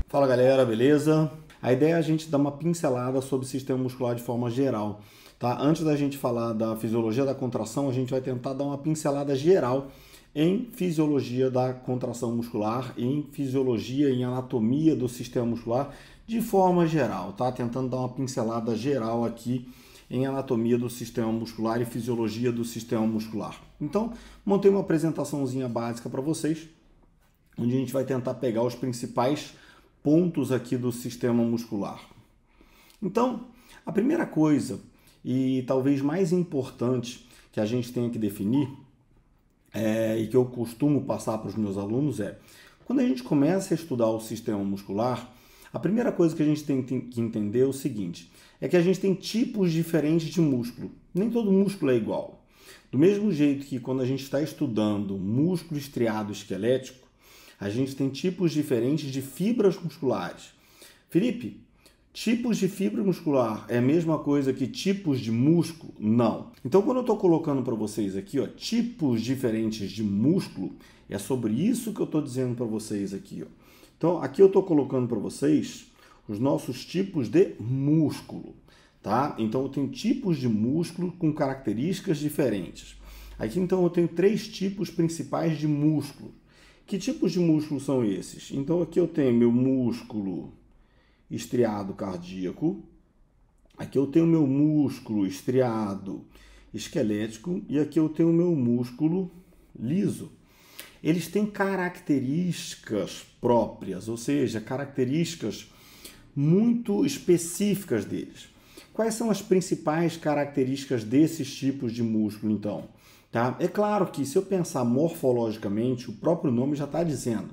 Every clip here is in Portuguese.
Fala galera, beleza? A ideia é a gente dar uma pincelada sobre o sistema muscular de forma geral, tá? Antes da gente falar da fisiologia da contração, a gente vai tentar dar uma pincelada geral em fisiologia da contração muscular, em fisiologia, em anatomia do sistema muscular de forma geral, tá? Tentando dar uma pincelada geral aqui em anatomia do sistema muscular e fisiologia do sistema muscular. Então, montei uma apresentaçãozinha básica para vocês, onde a gente vai tentar pegar os principais pontos aqui do sistema muscular. Então, a primeira coisa, e talvez mais importante que a gente tenha que definir, e que eu costumo passar para os meus alunos quando a gente começa a estudar o sistema muscular, a primeira coisa que a gente tem que entender é o seguinte, é que a gente tem tipos diferentes de músculo. Nem todo músculo é igual. Do mesmo jeito que quando a gente está estudando músculo estriado esquelético, a gente tem tipos diferentes de fibras musculares. Felipe, tipos de fibra muscular é a mesma coisa que tipos de músculo? Não. Então, quando eu estou colocando para vocês aqui, tipos diferentes de músculo, é sobre isso que eu estou dizendo para vocês aqui. Então, aqui eu estou colocando para vocês os nossos tipos de músculo, tá? Então, eu tenho tipos de músculo com características diferentes. Aqui, então, eu tenho 3 tipos principais de músculo. Que tipos de músculo são esses? Então, aqui eu tenho meu músculo estriado cardíaco, aqui eu tenho meu músculo estriado esquelético e aqui eu tenho meu músculo liso. Eles têm características próprias, ou seja, características muito específicas deles. Quais são as principais características desses tipos de músculo, então? Tá? É claro que se eu pensar morfologicamente, o próprio nome já está dizendo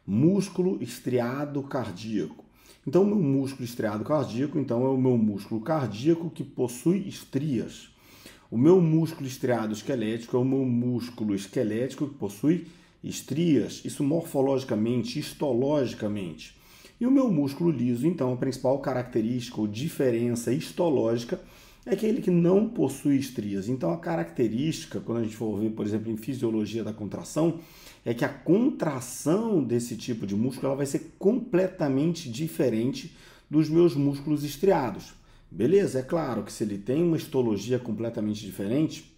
músculo estriado cardíaco. Então, o meu músculo estriado cardíaco então, é o meu músculo cardíaco que possui estrias. O meu músculo estriado esquelético é o meu músculo esquelético que possui estrias. Isso morfologicamente, histologicamente. E o meu músculo liso, então, a principal característica ou diferença histológica é aquele que não possui estrias. Então, a característica, quando a gente for ver, por exemplo, em fisiologia da contração, é que a contração desse tipo de músculo ela vai ser completamente diferente dos meus músculos estriados. Beleza? É claro que se ele tem uma histologia completamente diferente,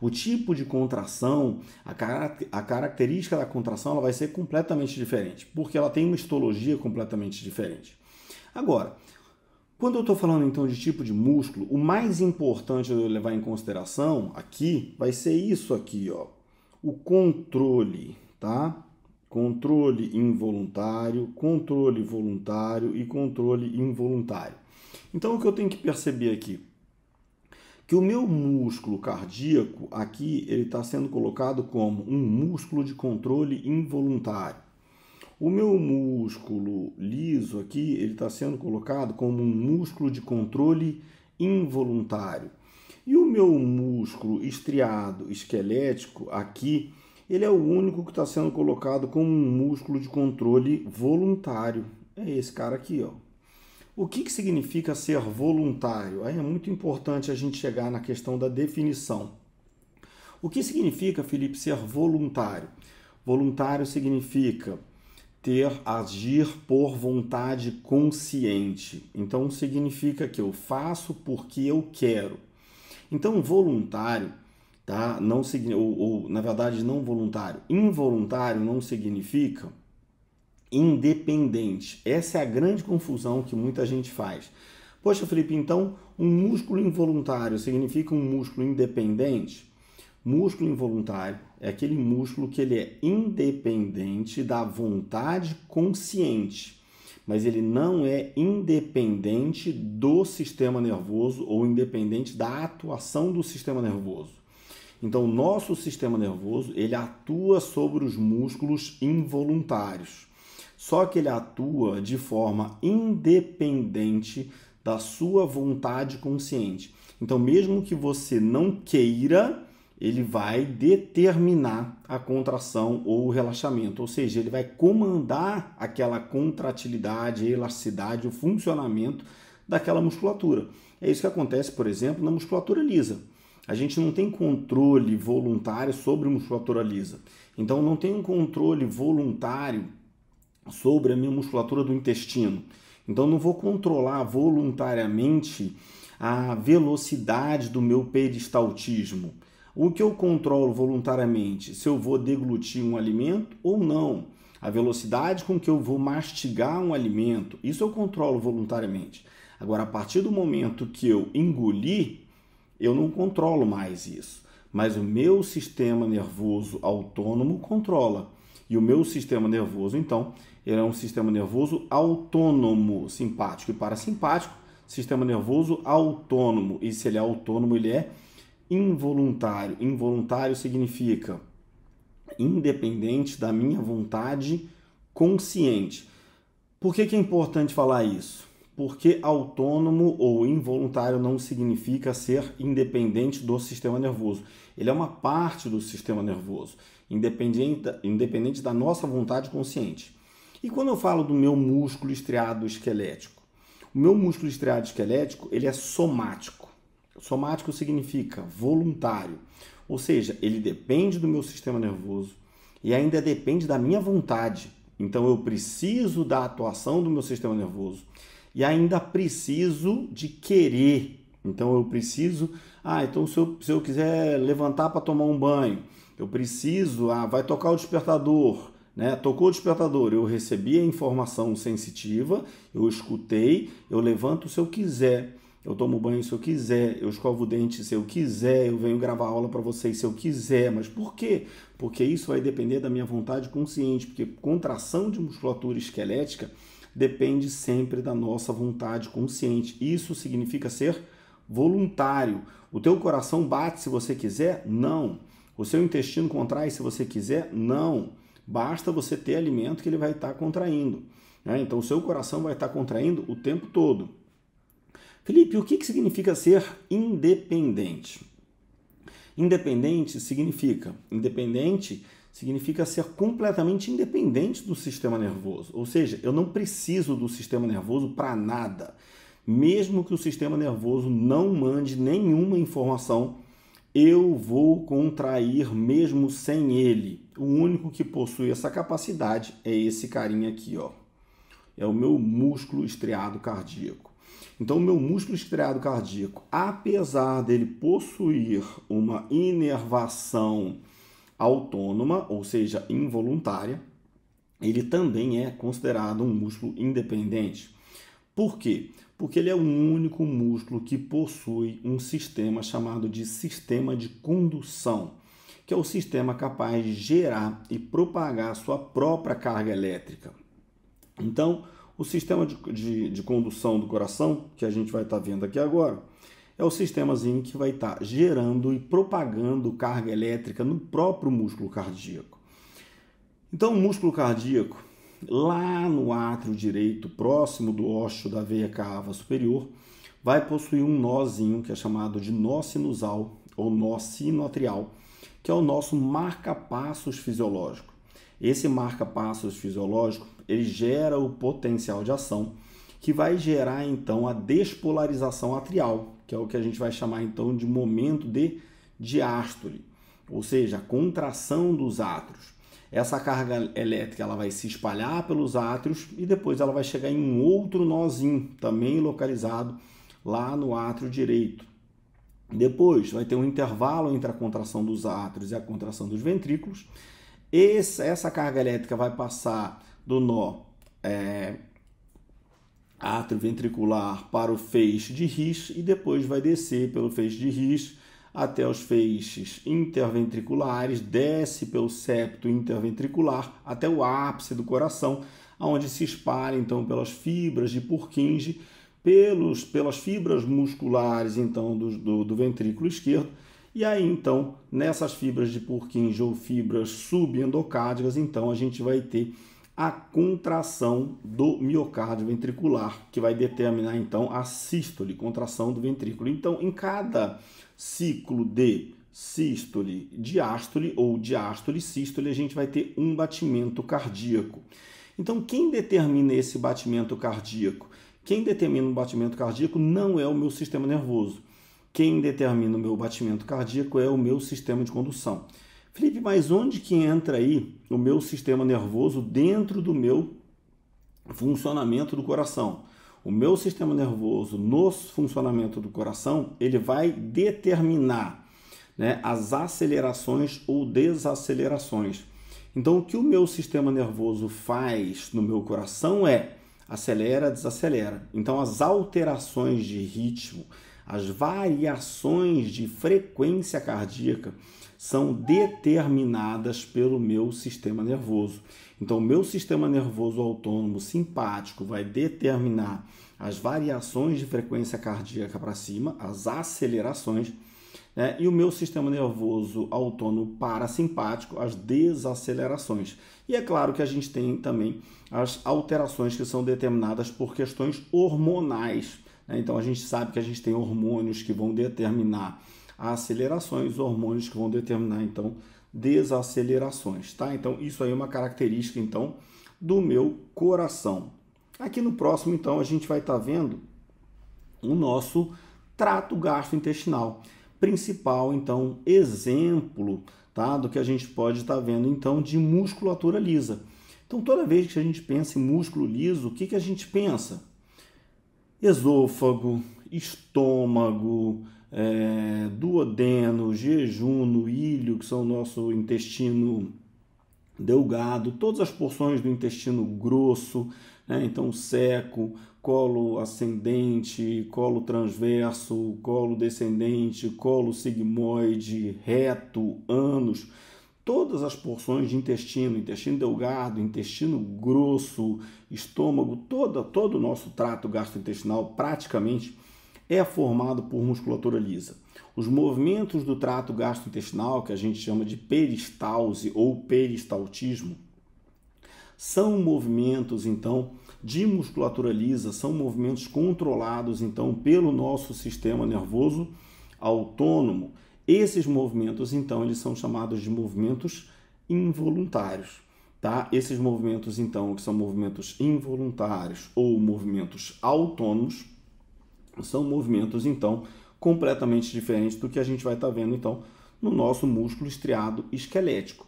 o tipo de contração, a característica da contração ela vai ser completamente diferente, porque ela tem uma histologia completamente diferente. Agora, quando eu estou falando então de tipo de músculo, o mais importante de eu levar em consideração aqui vai ser isso aqui, o controle, tá? Controle involuntário, controle voluntário e controle involuntário. Então o que eu tenho que perceber aqui? Que o meu músculo cardíaco aqui ele está sendo colocado como um músculo de controle involuntário. O meu músculo liso aqui, ele está sendo colocado como um músculo de controle involuntário. E o meu músculo estriado esquelético aqui, ele é o único que está sendo colocado como um músculo de controle voluntário. É esse cara aqui, O que significa ser voluntário? Aí é muito importante a gente chegar na questão da definição. O que significa, Felipe, ser voluntário? Voluntário significa agir por vontade consciente. Então, significa que eu faço porque eu quero. Então, voluntário, tá? Não, na verdade, não voluntário. Involuntário não significa independente. Essa é a grande confusão que muita gente faz. Poxa, Felipe, então, um músculo involuntário significa um músculo independente? Músculo involuntário é aquele músculo que ele é independente da vontade consciente, mas ele não é independente do sistema nervoso ou independente da atuação do sistema nervoso. Então, o nosso sistema nervoso, ele atua sobre os músculos involuntários, só que ele atua de forma independente da sua vontade consciente. Então, mesmo que você não queira, ele vai determinar a contração ou o relaxamento, ou seja, ele vai comandar aquela contratilidade, a elasticidade, o funcionamento daquela musculatura. É isso que acontece, por exemplo, na musculatura lisa. A gente não tem controle voluntário sobre a musculatura lisa. Então, não tem um controle voluntário sobre a minha musculatura do intestino. Então, não vou controlar voluntariamente a velocidade do meu peristaltismo. O que eu controlo voluntariamente? Se eu vou deglutir um alimento ou não. A velocidade com que eu vou mastigar um alimento, isso eu controlo voluntariamente. Agora, a partir do momento que eu engolir, eu não controlo mais isso. Mas o meu sistema nervoso autônomo controla. E o meu sistema nervoso, então, ele é um sistema nervoso autônomo, simpático e parasimpático, sistema nervoso autônomo. E se ele é autônomo, ele é involuntário. Involuntário significa independente da minha vontade consciente. Por que é importante falar isso? Porque autônomo ou involuntário não significa ser independente do sistema nervoso. Ele é uma parte do sistema nervoso, independente da nossa vontade consciente. E quando eu falo do meu músculo estriado esquelético? O meu músculo estriado esquelético, ele é somático. Somático significa voluntário, ou seja, ele depende do meu sistema nervoso e ainda depende da minha vontade. Então eu preciso da atuação do meu sistema nervoso e ainda preciso de querer. Então eu preciso, então se eu quiser levantar para tomar um banho, eu preciso, vai tocar o despertador, né? Tocou o despertador, eu recebi a informação sensitiva, eu escutei, eu levanto se eu quiser. Eu tomo banho se eu quiser, eu escovo o dente se eu quiser, eu venho gravar aula para vocês se eu quiser. Mas por quê? Porque isso vai depender da minha vontade consciente, porque contração de musculatura esquelética depende sempre da nossa vontade consciente. Isso significa ser voluntário. O teu coração bate se você quiser? Não. O seu intestino contrai se você quiser? Não. Basta você ter alimento que ele vai estar contraindo, né? Então o seu coração vai estar contraindo o tempo todo. Felipe, o que significa ser independente? Independente significa ser completamente independente do sistema nervoso. Ou seja, eu não preciso do sistema nervoso para nada. Mesmo que o sistema nervoso não mande nenhuma informação, eu vou contrair mesmo sem ele. O único que possui essa capacidade é esse carinha aqui, ó. É o meu músculo estriado cardíaco. Então, o meu músculo estriado cardíaco, apesar dele possuir uma inervação autônoma, ou seja, involuntária, ele também é considerado um músculo independente. Por quê? Porque ele é o único músculo que possui um sistema chamado de sistema de condução, que é o sistema capaz de gerar e propagar sua própria carga elétrica. Então, o sistema de condução do coração, que a gente vai estar vendo aqui agora, é o sistemazinho que vai estar gerando e propagando carga elétrica no próprio músculo cardíaco. Então, o músculo cardíaco, lá no átrio direito, próximo do ósseo da veia cava superior, vai possuir um nozinho que é chamado de nó sinusal ou nó sinoatrial, que é o nosso marca-passos fisiológico. Esse marca-passos fisiológico, ele gera o potencial de ação, que vai gerar, então, a despolarização atrial, que é o que a gente vai chamar, então, de momento de diástole, ou seja, a contração dos átrios. Essa carga elétrica ela vai se espalhar pelos átrios e depois ela vai chegar em um outro nozinho, também localizado lá no átrio direito. Depois vai ter um intervalo entre a contração dos átrios e a contração dos ventrículos. Essa carga elétrica vai passar do nó átrio ventricular para o feixe de Risch e depois vai descer pelo feixe de Risch até os feixes interventriculares, desce pelo septo interventricular até o ápice do coração, onde se espalha então pelas fibras de Purkinje, pelas fibras musculares então do ventrículo esquerdo. E aí, então, nessas fibras de Purkinje ou fibras subendocárdicas, então, a gente vai ter a contração do miocárdio ventricular, que vai determinar, então, a sístole, contração do ventrículo. Então, em cada ciclo de sístole, diástole ou diástole, sístole, a gente vai ter um batimento cardíaco. Então, quem determina esse batimento cardíaco? Quem determina o batimento cardíaco não é o meu sistema nervoso. Quem determina o meu batimento cardíaco é o meu sistema de condução. Felipe, mas onde que entra aí o meu sistema nervoso dentro do meu funcionamento do coração. O meu sistema nervoso, no funcionamento do coração, ele vai determinar, né, as acelerações ou desacelerações. Então, o que o meu sistema nervoso faz no meu coração é acelera, desacelera. Então, as alterações de ritmo, as variações de frequência cardíaca são determinadas pelo meu sistema nervoso. Então, o meu sistema nervoso autônomo simpático vai determinar as variações de frequência cardíaca para cima, as acelerações, né? E o meu sistema nervoso autônomo parasimpático, as desacelerações. E é claro que a gente tem também as alterações que são determinadas por questões hormonais, né? Então, a gente sabe que a gente tem hormônios que vão determinar acelerações, hormônios que vão determinar, então, desacelerações, tá? Então, isso aí é uma característica, então, do meu coração. Aqui no próximo, então, a gente vai estar vendo o nosso trato gastrointestinal. Principal, então, exemplo, tá, do que a gente pode estar vendo, então, de musculatura lisa. Então, toda vez que a gente pensa em músculo liso, o que que a gente pensa? Esôfago, estômago, duodeno, jejum, ilho, que são o nosso intestino delgado, todas as porções do intestino grosso, né? Então seco, colo ascendente, colo transverso, colo descendente, colo sigmoide, reto, ânus, todas as porções de intestino, intestino delgado, intestino grosso, estômago, todo o nosso trato gastrointestinal praticamente é formado por musculatura lisa. Os movimentos do trato gastrointestinal, que a gente chama de peristalse ou peristaltismo, são movimentos, então, de musculatura lisa, são movimentos controlados, então, pelo nosso sistema nervoso autônomo. Esses movimentos, então, eles são chamados de movimentos involuntários, tá? Esses movimentos, então, que são movimentos involuntários ou movimentos autônomos, são movimentos, então, completamente diferentes do que a gente vai estar vendo, então, no nosso músculo estriado esquelético.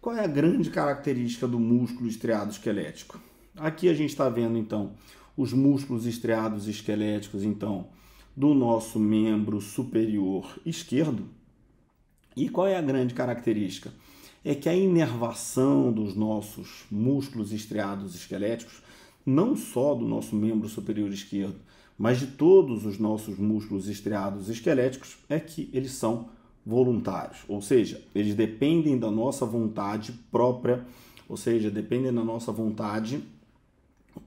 Qual é a grande característica do músculo estriado esquelético? Aqui a gente está vendo, então, os músculos estriados esqueléticos, então, do nosso membro superior esquerdo. E qual é a grande característica? É que a inervação dos nossos músculos estriados esqueléticos, não só do nosso membro superior esquerdo, mas de todos os nossos músculos estriados esqueléticos, é que eles são voluntários, ou seja, eles dependem da nossa vontade própria, ou seja, dependem da nossa vontade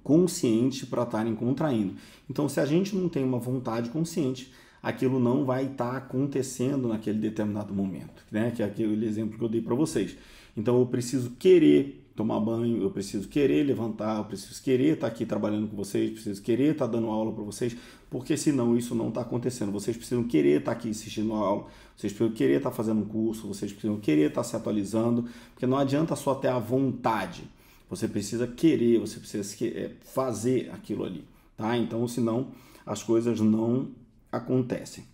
consciente para estarem contraindo. Então, se a gente não tem uma vontade consciente, aquilo não vai estar acontecendo naquele determinado momento, né? Que é aquele exemplo que eu dei para vocês. Então, eu preciso querer tomar banho, eu preciso querer levantar, eu preciso querer estar aqui trabalhando com vocês, preciso querer estar dando aula para vocês, porque senão isso não está acontecendo. Vocês precisam querer estar aqui assistindo a aula, vocês precisam querer estar fazendo um curso, vocês precisam querer estar se atualizando, porque não adianta só ter a vontade, você precisa querer, você precisa fazer aquilo ali, tá? Então, senão as coisas não acontecem.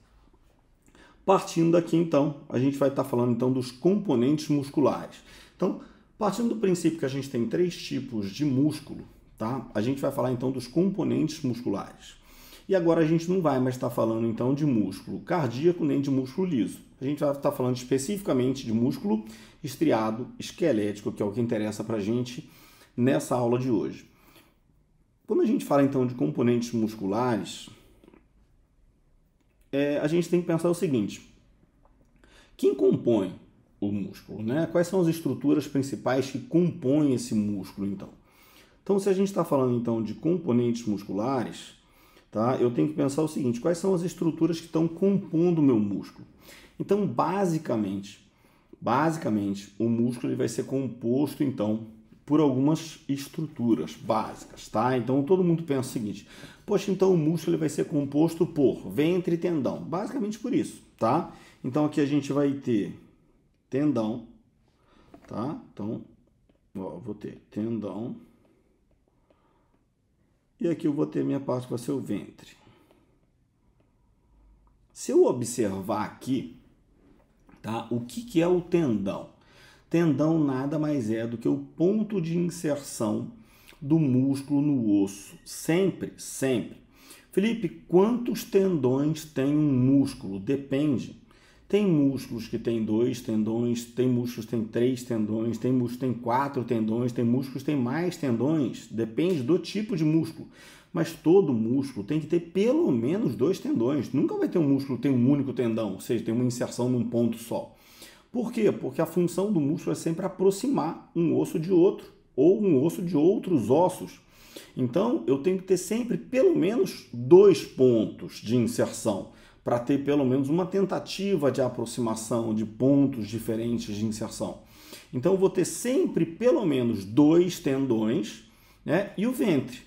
Partindo daqui, então, a gente vai estar falando então dos componentes musculares. Então, partindo do princípio que a gente tem 3 tipos de músculo, tá? A gente vai falar então dos componentes musculares. E agora a gente não vai mais estar falando então de músculo cardíaco nem de músculo liso. A gente vai estar falando especificamente de músculo estriado esquelético, que é o que interessa para a gente nessa aula de hoje. Quando a gente fala então de componentes musculares, a gente tem que pensar o seguinte: quem compõe o músculo, né? Quais são as estruturas principais que compõem esse músculo, então? Então, se a gente está falando, então, de componentes musculares, tá? Eu tenho que pensar o seguinte: quais são as estruturas que estão compondo o meu músculo? Então, basicamente, o músculo ele vai ser composto, então, por algumas estruturas básicas, tá? Então, todo mundo pensa o seguinte: poxa, então o músculo ele vai ser composto por ventre e tendão. Basicamente por isso, tá? Então, aqui a gente vai ter tendão, tá? Então, ó, vou ter tendão. E aqui eu vou ter minha parte que vai ser o ventre. Se eu observar aqui, tá? O que é o tendão? Tendão nada mais é do que o ponto de inserção do músculo no osso. Sempre, sempre. Felipe, quantos tendões tem um músculo? Depende. Tem músculos que têm 2 tendões, tem músculos que têm 3 tendões, tem músculos que têm 4 tendões, tem músculos que têm mais tendões. Depende do tipo de músculo. Mas todo músculo tem que ter pelo menos 2 tendões. Nunca vai ter um músculo que tem um único tendão, ou seja, tem uma inserção num ponto só. Por quê? Porque a função do músculo é sempre aproximar um osso de outro ou um osso de outros ossos. Então, eu tenho que ter sempre pelo menos 2 pontos de inserção para ter pelo menos uma tentativa de aproximação de pontos diferentes de inserção. Então, eu vou ter sempre pelo menos 2 tendões, né? E o ventre,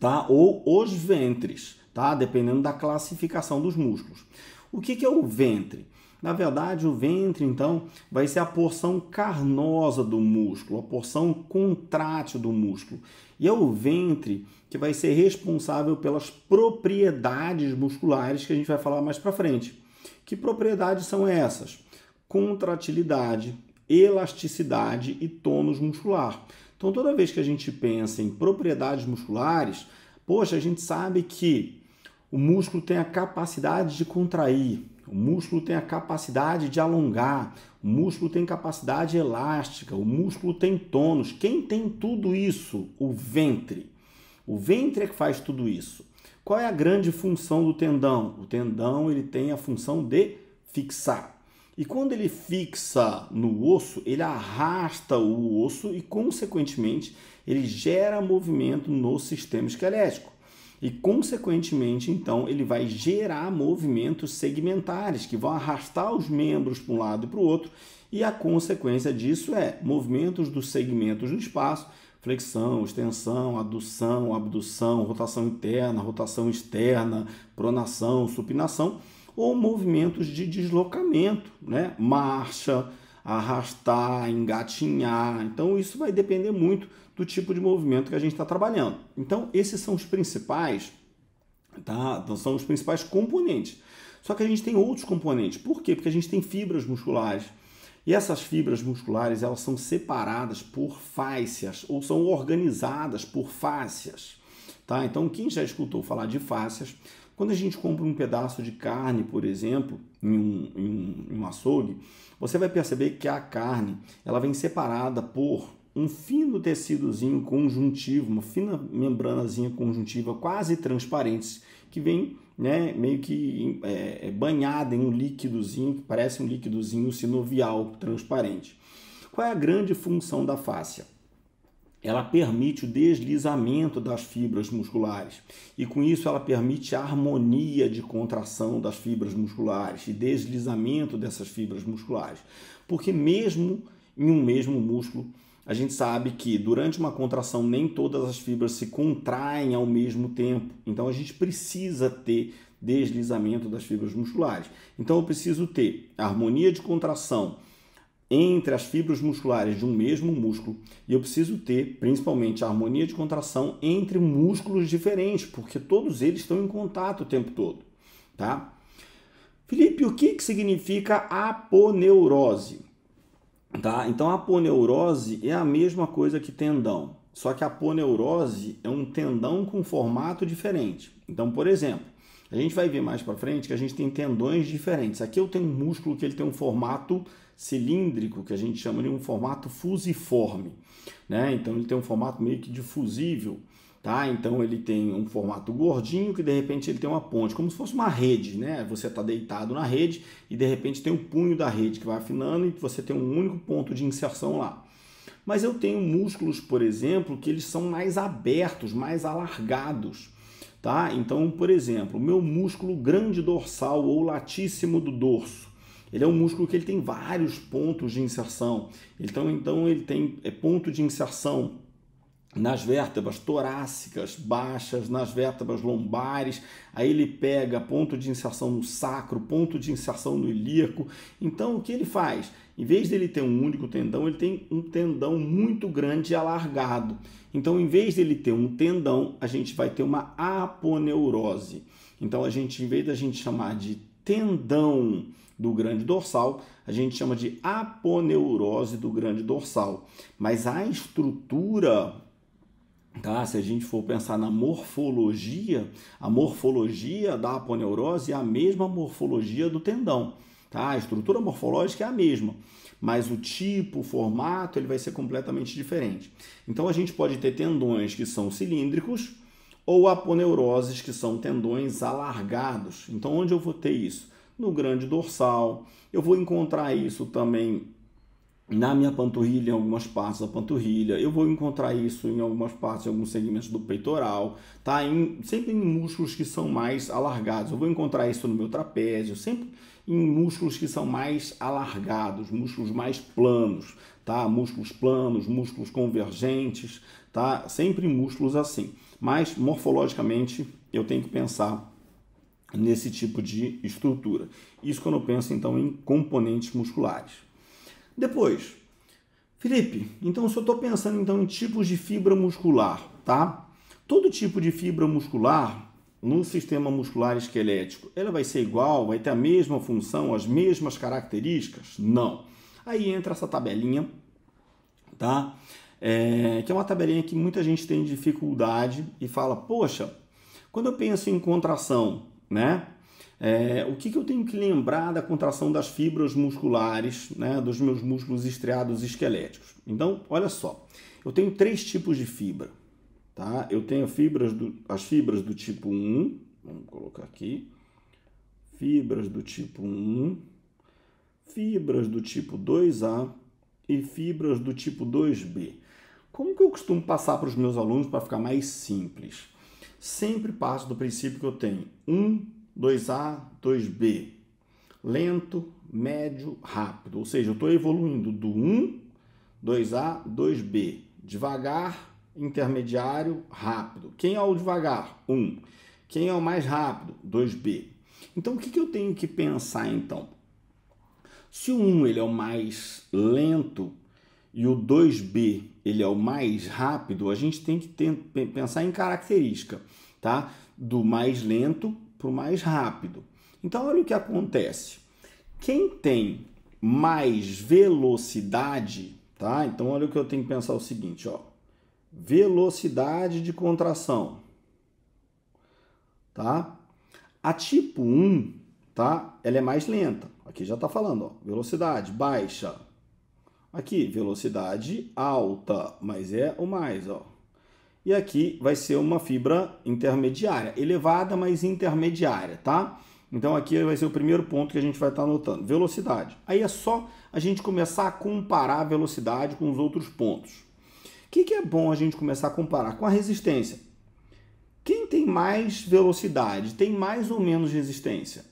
tá? Ou os ventres, tá? Dependendo da classificação dos músculos. O que é o ventre? Na verdade, o ventre, então, vai ser a porção carnosa do músculo, a porção contrátil do músculo. E é o ventre que vai ser responsável pelas propriedades musculares que a gente vai falar mais para frente. Que propriedades são essas? Contratilidade, elasticidade e tônus muscular. Então, toda vez que a gente pensa em propriedades musculares, poxa, a gente sabe que o músculo tem a capacidade de contrair, o músculo tem a capacidade de alongar, o músculo tem capacidade elástica, o músculo tem tônus. Quem tem tudo isso? O ventre. O ventre é que faz tudo isso. Qual é a grande função do tendão? O tendão ele tem a função de fixar. E quando ele fixa no osso, ele arrasta o osso e, consequentemente, ele gera movimento no sistema esquelético. E, consequentemente, então, ele vai gerar movimentos segmentares que vão arrastar os membros para um lado e para o outro. E a consequência disso é movimentos dos segmentos no espaço, flexão, extensão, adução, abdução, rotação interna, rotação externa, pronação, supinação, ou movimentos de deslocamento, né? Marcha, arrastar, engatinhar. Então, isso vai depender muito do tipo de movimento que a gente está trabalhando. Então, esses são os principais, tá? Então, são os principais componentes. Só que a gente tem outros componentes. Por quê? Porque a gente tem fibras musculares. E essas fibras musculares, elas são separadas por fáscias, ou são organizadas por fáscias, tá? Então, quem já escutou falar de fáscias, quando a gente compra um pedaço de carne, por exemplo, em um açougue, você vai perceber que a carne ela vem separada por um fino tecidozinho conjuntivo, uma fina membranazinha conjuntiva quase transparente, que vem, né, meio que banhada em um líquidozinho, que parece um líquidozinho sinovial transparente. Qual é a grande função da fáscia? Ela permite o deslizamento das fibras musculares e com isso ela permite a harmonia de contração das fibras musculares e deslizamento dessas fibras musculares. Porque mesmo em um mesmo músculo, a gente sabe que durante uma contração nem todas as fibras se contraem ao mesmo tempo. Então a gente precisa ter deslizamento das fibras musculares. Então eu preciso ter harmonia de contração entre as fibras musculares de um mesmo músculo e eu preciso ter, principalmente, a harmonia de contração entre músculos diferentes, porque todos eles estão em contato o tempo todo, tá? Felipe, o que significa aponeurose? Tá? Então, a aponeurose é a mesma coisa que tendão, só que a aponeurose é um tendão com formato diferente. Então, por exemplo, a gente vai ver mais para frente que a gente tem tendões diferentes. Aqui eu tenho um músculo que ele tem um formato cilíndrico, que a gente chama de um formato fusiforme, né? Então ele tem um formato meio que difusível, tá? Então ele tem um formato gordinho que de repente ele tem uma ponte, como se fosse uma rede, né? Você está deitado na rede e de repente tem o punho da rede que vai afinando e você tem um único ponto de inserção lá. Mas eu tenho músculos, por exemplo, que eles são mais abertos, mais alargados, tá? Então, por exemplo, o meu músculo grande dorsal ou latíssimo do dorso, ele é um músculo que ele tem vários pontos de inserção. Então ele tem ponto de inserção nas vértebras torácicas baixas, nas vértebras lombares, aí ele pega ponto de inserção no sacro, ponto de inserção no ilíaco. Então o que ele faz? Em vez dele ter um único tendão, ele tem um tendão muito grande e alargado. Então, em vez dele ter um tendão, a gente vai ter uma aponeurose. Então, em vez da gente chamar de tendão do grande dorsal, a gente chama de aponeurose do grande dorsal. Mas a estrutura tá? Se a gente for pensar na morfologia, a morfologia da aponeurose é a mesma morfologia do tendão, tá? A estrutura morfológica é a mesma, mas o tipo, o formato, ele vai ser completamente diferente. Então a gente pode ter tendões que são cilíndricos ou aponeuroses que são tendões alargados. Então onde eu vou ter isso? No grande dorsal. Eu vou encontrar isso também na minha panturrilha, em algumas partes da panturrilha. Eu vou encontrar isso em algumas partes, em alguns segmentos do peitoral, tá? Sempre em músculos que são mais alargados. Eu vou encontrar isso no meu trapézio, sempre em músculos que são mais alargados, músculos mais planos, tá? Músculos planos, músculos convergentes, tá? Sempre músculos assim. Mas, morfologicamente, eu tenho que pensar nesse tipo de estrutura. Isso quando eu penso, então, em componentes musculares. Depois, Felipe, então se eu estou pensando então em tipos de fibra muscular, tá? Todo tipo de fibra muscular no sistema muscular esquelético, ela vai ser igual, vai ter a mesma função, as mesmas características? Não. Aí entra essa tabelinha, tá? Que é uma tabelinha que muita gente tem dificuldade e fala, poxa, quando eu penso em contração, né? O que eu tenho que lembrar da contração das fibras musculares, né, dos meus músculos estriados esqueléticos? Então, olha só, eu tenho 3 tipos de fibra, tá? Eu tenho as fibras do tipo 1, vamos colocar aqui, fibras do tipo 1, fibras do tipo 2A e fibras do tipo 2B. Como que eu costumo passar para os meus alunos para ficar mais simples? Sempre passo do princípio que eu tenho 2A, 2B, lento, médio, rápido. Ou seja, eu estou evoluindo do 1, 2A, 2B, devagar, intermediário, rápido. Quem é o devagar? 1. Quem é o mais rápido? 2B. Então, o que eu tenho que pensar, então? Se o 1 ele é o mais lento e o 2B ele é o mais rápido, a gente tem que pensar em característica, tá? Do mais lento para o mais rápido. Então, olha o que acontece. Quem tem mais velocidade, tá? Então, olha o que eu tenho que pensar o seguinte, ó. Velocidade de contração, tá? A tipo 1, tá? Ela é mais lenta. Aqui já tá falando, ó. Velocidade baixa. Aqui, velocidade alta, mas é o mais, ó. E aqui vai ser uma fibra intermediária, elevada, mas intermediária, tá? Então aqui vai ser o primeiro ponto que a gente vai estar anotando, velocidade. Aí é só a gente começar a comparar a velocidade com os outros pontos. O que é bom a gente começar a comparar? Com a resistência. Quem tem mais velocidade tem mais ou menos resistência?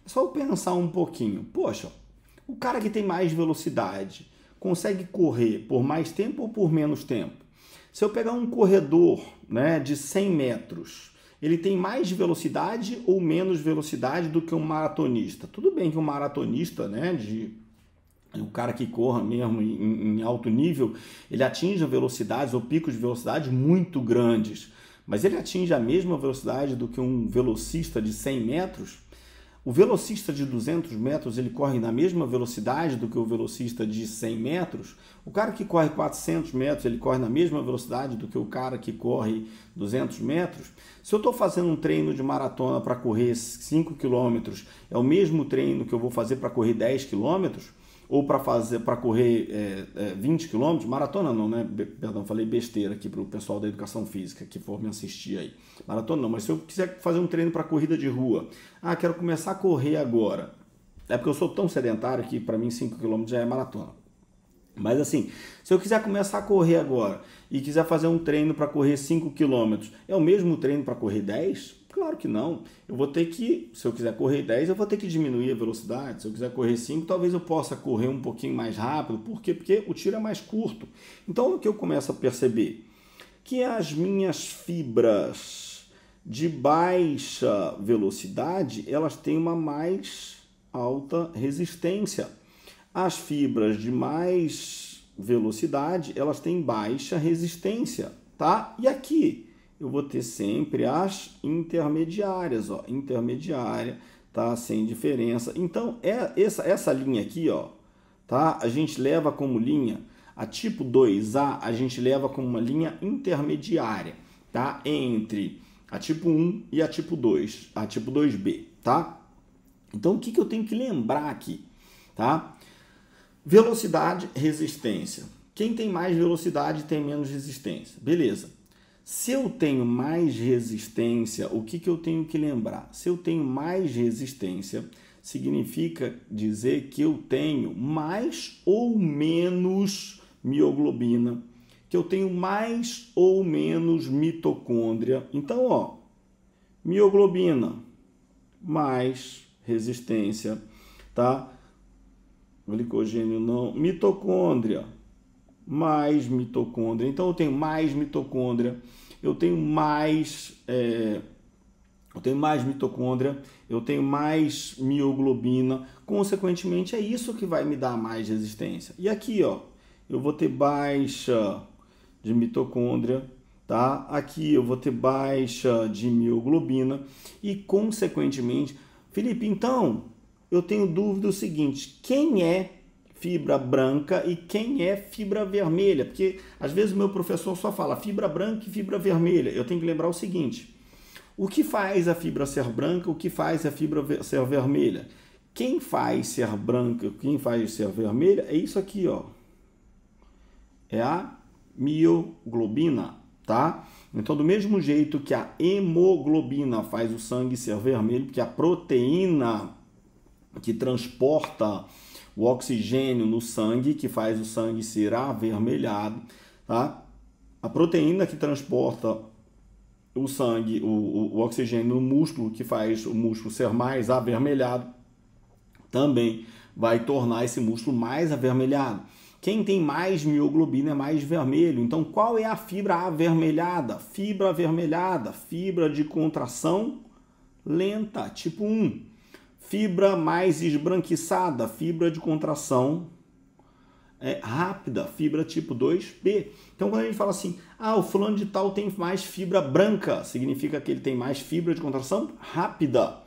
É só eu pensar um pouquinho. Poxa, o cara que tem mais velocidade consegue correr por mais tempo ou por menos tempo? Se eu pegar um corredor, né, de 100 metros, ele tem mais velocidade ou menos velocidade do que um maratonista? Tudo bem que um maratonista, né, o cara que corra mesmo em alto nível, ele atinge velocidades ou picos de velocidade muito grandes, mas ele atinge a mesma velocidade do que um velocista de 100 metros? O velocista de 200 metros, ele corre na mesma velocidade do que o velocista de 100 metros. O cara que corre 400 metros, ele corre na mesma velocidade do que o cara que corre 200 metros. Se eu estou fazendo um treino de maratona para correr 5 km, é o mesmo treino que eu vou fazer para correr 10 km? Ou para correr 20 km, maratona não, né? Perdão, falei besteira aqui para o pessoal da educação física que for me assistir aí. Maratona não, mas se eu quiser fazer um treino para corrida de rua, quero começar a correr agora. É porque eu sou tão sedentário que para mim 5 km já é maratona. Mas assim, se eu quiser começar a correr agora e quiser fazer um treino para correr 5 km, é o mesmo treino para correr 10? Claro que não. Eu vou ter que, se eu quiser correr 10, eu vou ter que diminuir a velocidade. Se eu quiser correr 5, talvez eu possa correr um pouquinho mais rápido. Por quê? Porque o tiro é mais curto. Então, o que eu começo a perceber? Que as minhas fibras de baixa velocidade, elas têm uma mais alta resistência. As fibras de mais velocidade, elas têm baixa resistência, tá? E aqui eu vou ter sempre as intermediárias, ó, intermediária, tá? Sem diferença. Então, essa linha aqui, ó, tá? A gente leva como linha A tipo 2A a gente leva como uma linha intermediária, tá? Entre a tipo 1 e a tipo 2, a tipo 2B, tá? Então, o que eu tenho que lembrar aqui, tá? Velocidade, resistência. Quem tem mais velocidade tem menos resistência. Beleza. Se eu tenho mais resistência, o que eu tenho que lembrar? Se eu tenho mais resistência, significa dizer que eu tenho mais ou menos mioglobina, que eu tenho mais ou menos mitocôndria. Então, ó, mioglobina mais resistência, tá? Glicogênio não, mitocôndria mais mitocôndria. Então eu tenho mais mitocôndria, eu tenho mais mitocôndria, eu tenho mais mioglobina. Consequentemente, é isso que vai me dar mais resistência. E aqui, ó, eu vou ter baixa de mitocôndria, tá? Aqui eu vou ter baixa de mioglobina e, consequentemente, Felipe, então eu tenho dúvida o seguinte: quem é fibra branca e quem é fibra vermelha? Porque às vezes o meu professor só fala fibra branca e fibra vermelha. Eu tenho que lembrar o seguinte: o que faz a fibra ser branca, o que faz a fibra ser vermelha? Quem faz ser branca, quem faz ser vermelha é isso aqui, ó. É a mioglobina, tá? Então, do mesmo jeito que a hemoglobina faz o sangue ser vermelho, porque a proteína que transporta o oxigênio no sangue, que faz o sangue ser avermelhado, tá? A proteína que transporta o sangue, o oxigênio no músculo, que faz o músculo ser mais avermelhado, também vai tornar esse músculo mais avermelhado. Quem tem mais mioglobina é mais vermelho. Então, qual é a fibra avermelhada? Fibra avermelhada, fibra de contração lenta, tipo 1. Fibra mais esbranquiçada, fibra de contração rápida, fibra tipo 2B. Então, quando a gente fala assim, o fulano de tal tem mais fibra branca, significa que ele tem mais fibra de contração rápida.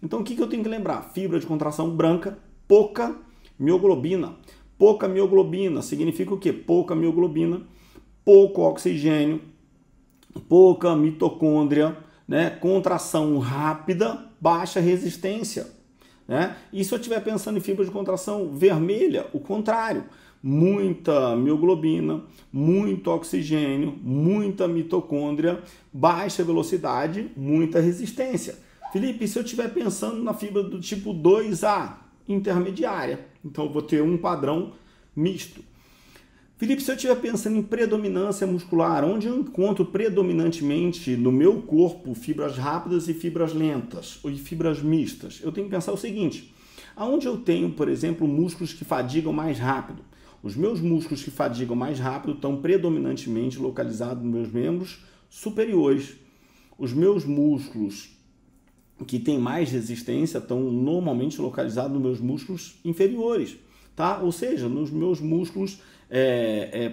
Então, o que eu tenho que lembrar? Fibra de contração branca, pouca mioglobina. Pouca mioglobina significa o quê? Pouca mioglobina, pouco oxigênio, pouca mitocôndria, né? Contração rápida, baixa resistência. Né? E se eu estiver pensando em fibra de contração vermelha, o contrário. Muita mioglobina, muito oxigênio, muita mitocôndria, baixa velocidade, muita resistência. Felipe, se eu estiver pensando na fibra do tipo 2A, intermediária, então eu vou ter um padrão misto. Felipe, se eu estiver pensando em predominância muscular, onde eu encontro predominantemente no meu corpo fibras rápidas e fibras lentas, ou fibras mistas, eu tenho que pensar o seguinte: aonde eu tenho, por exemplo, músculos que fadigam mais rápido? Os meus músculos que fadigam mais rápido estão predominantemente localizados nos meus membros superiores. Os meus músculos que têm mais resistência estão normalmente localizados nos meus músculos inferiores, tá? Ou seja, nos meus músculos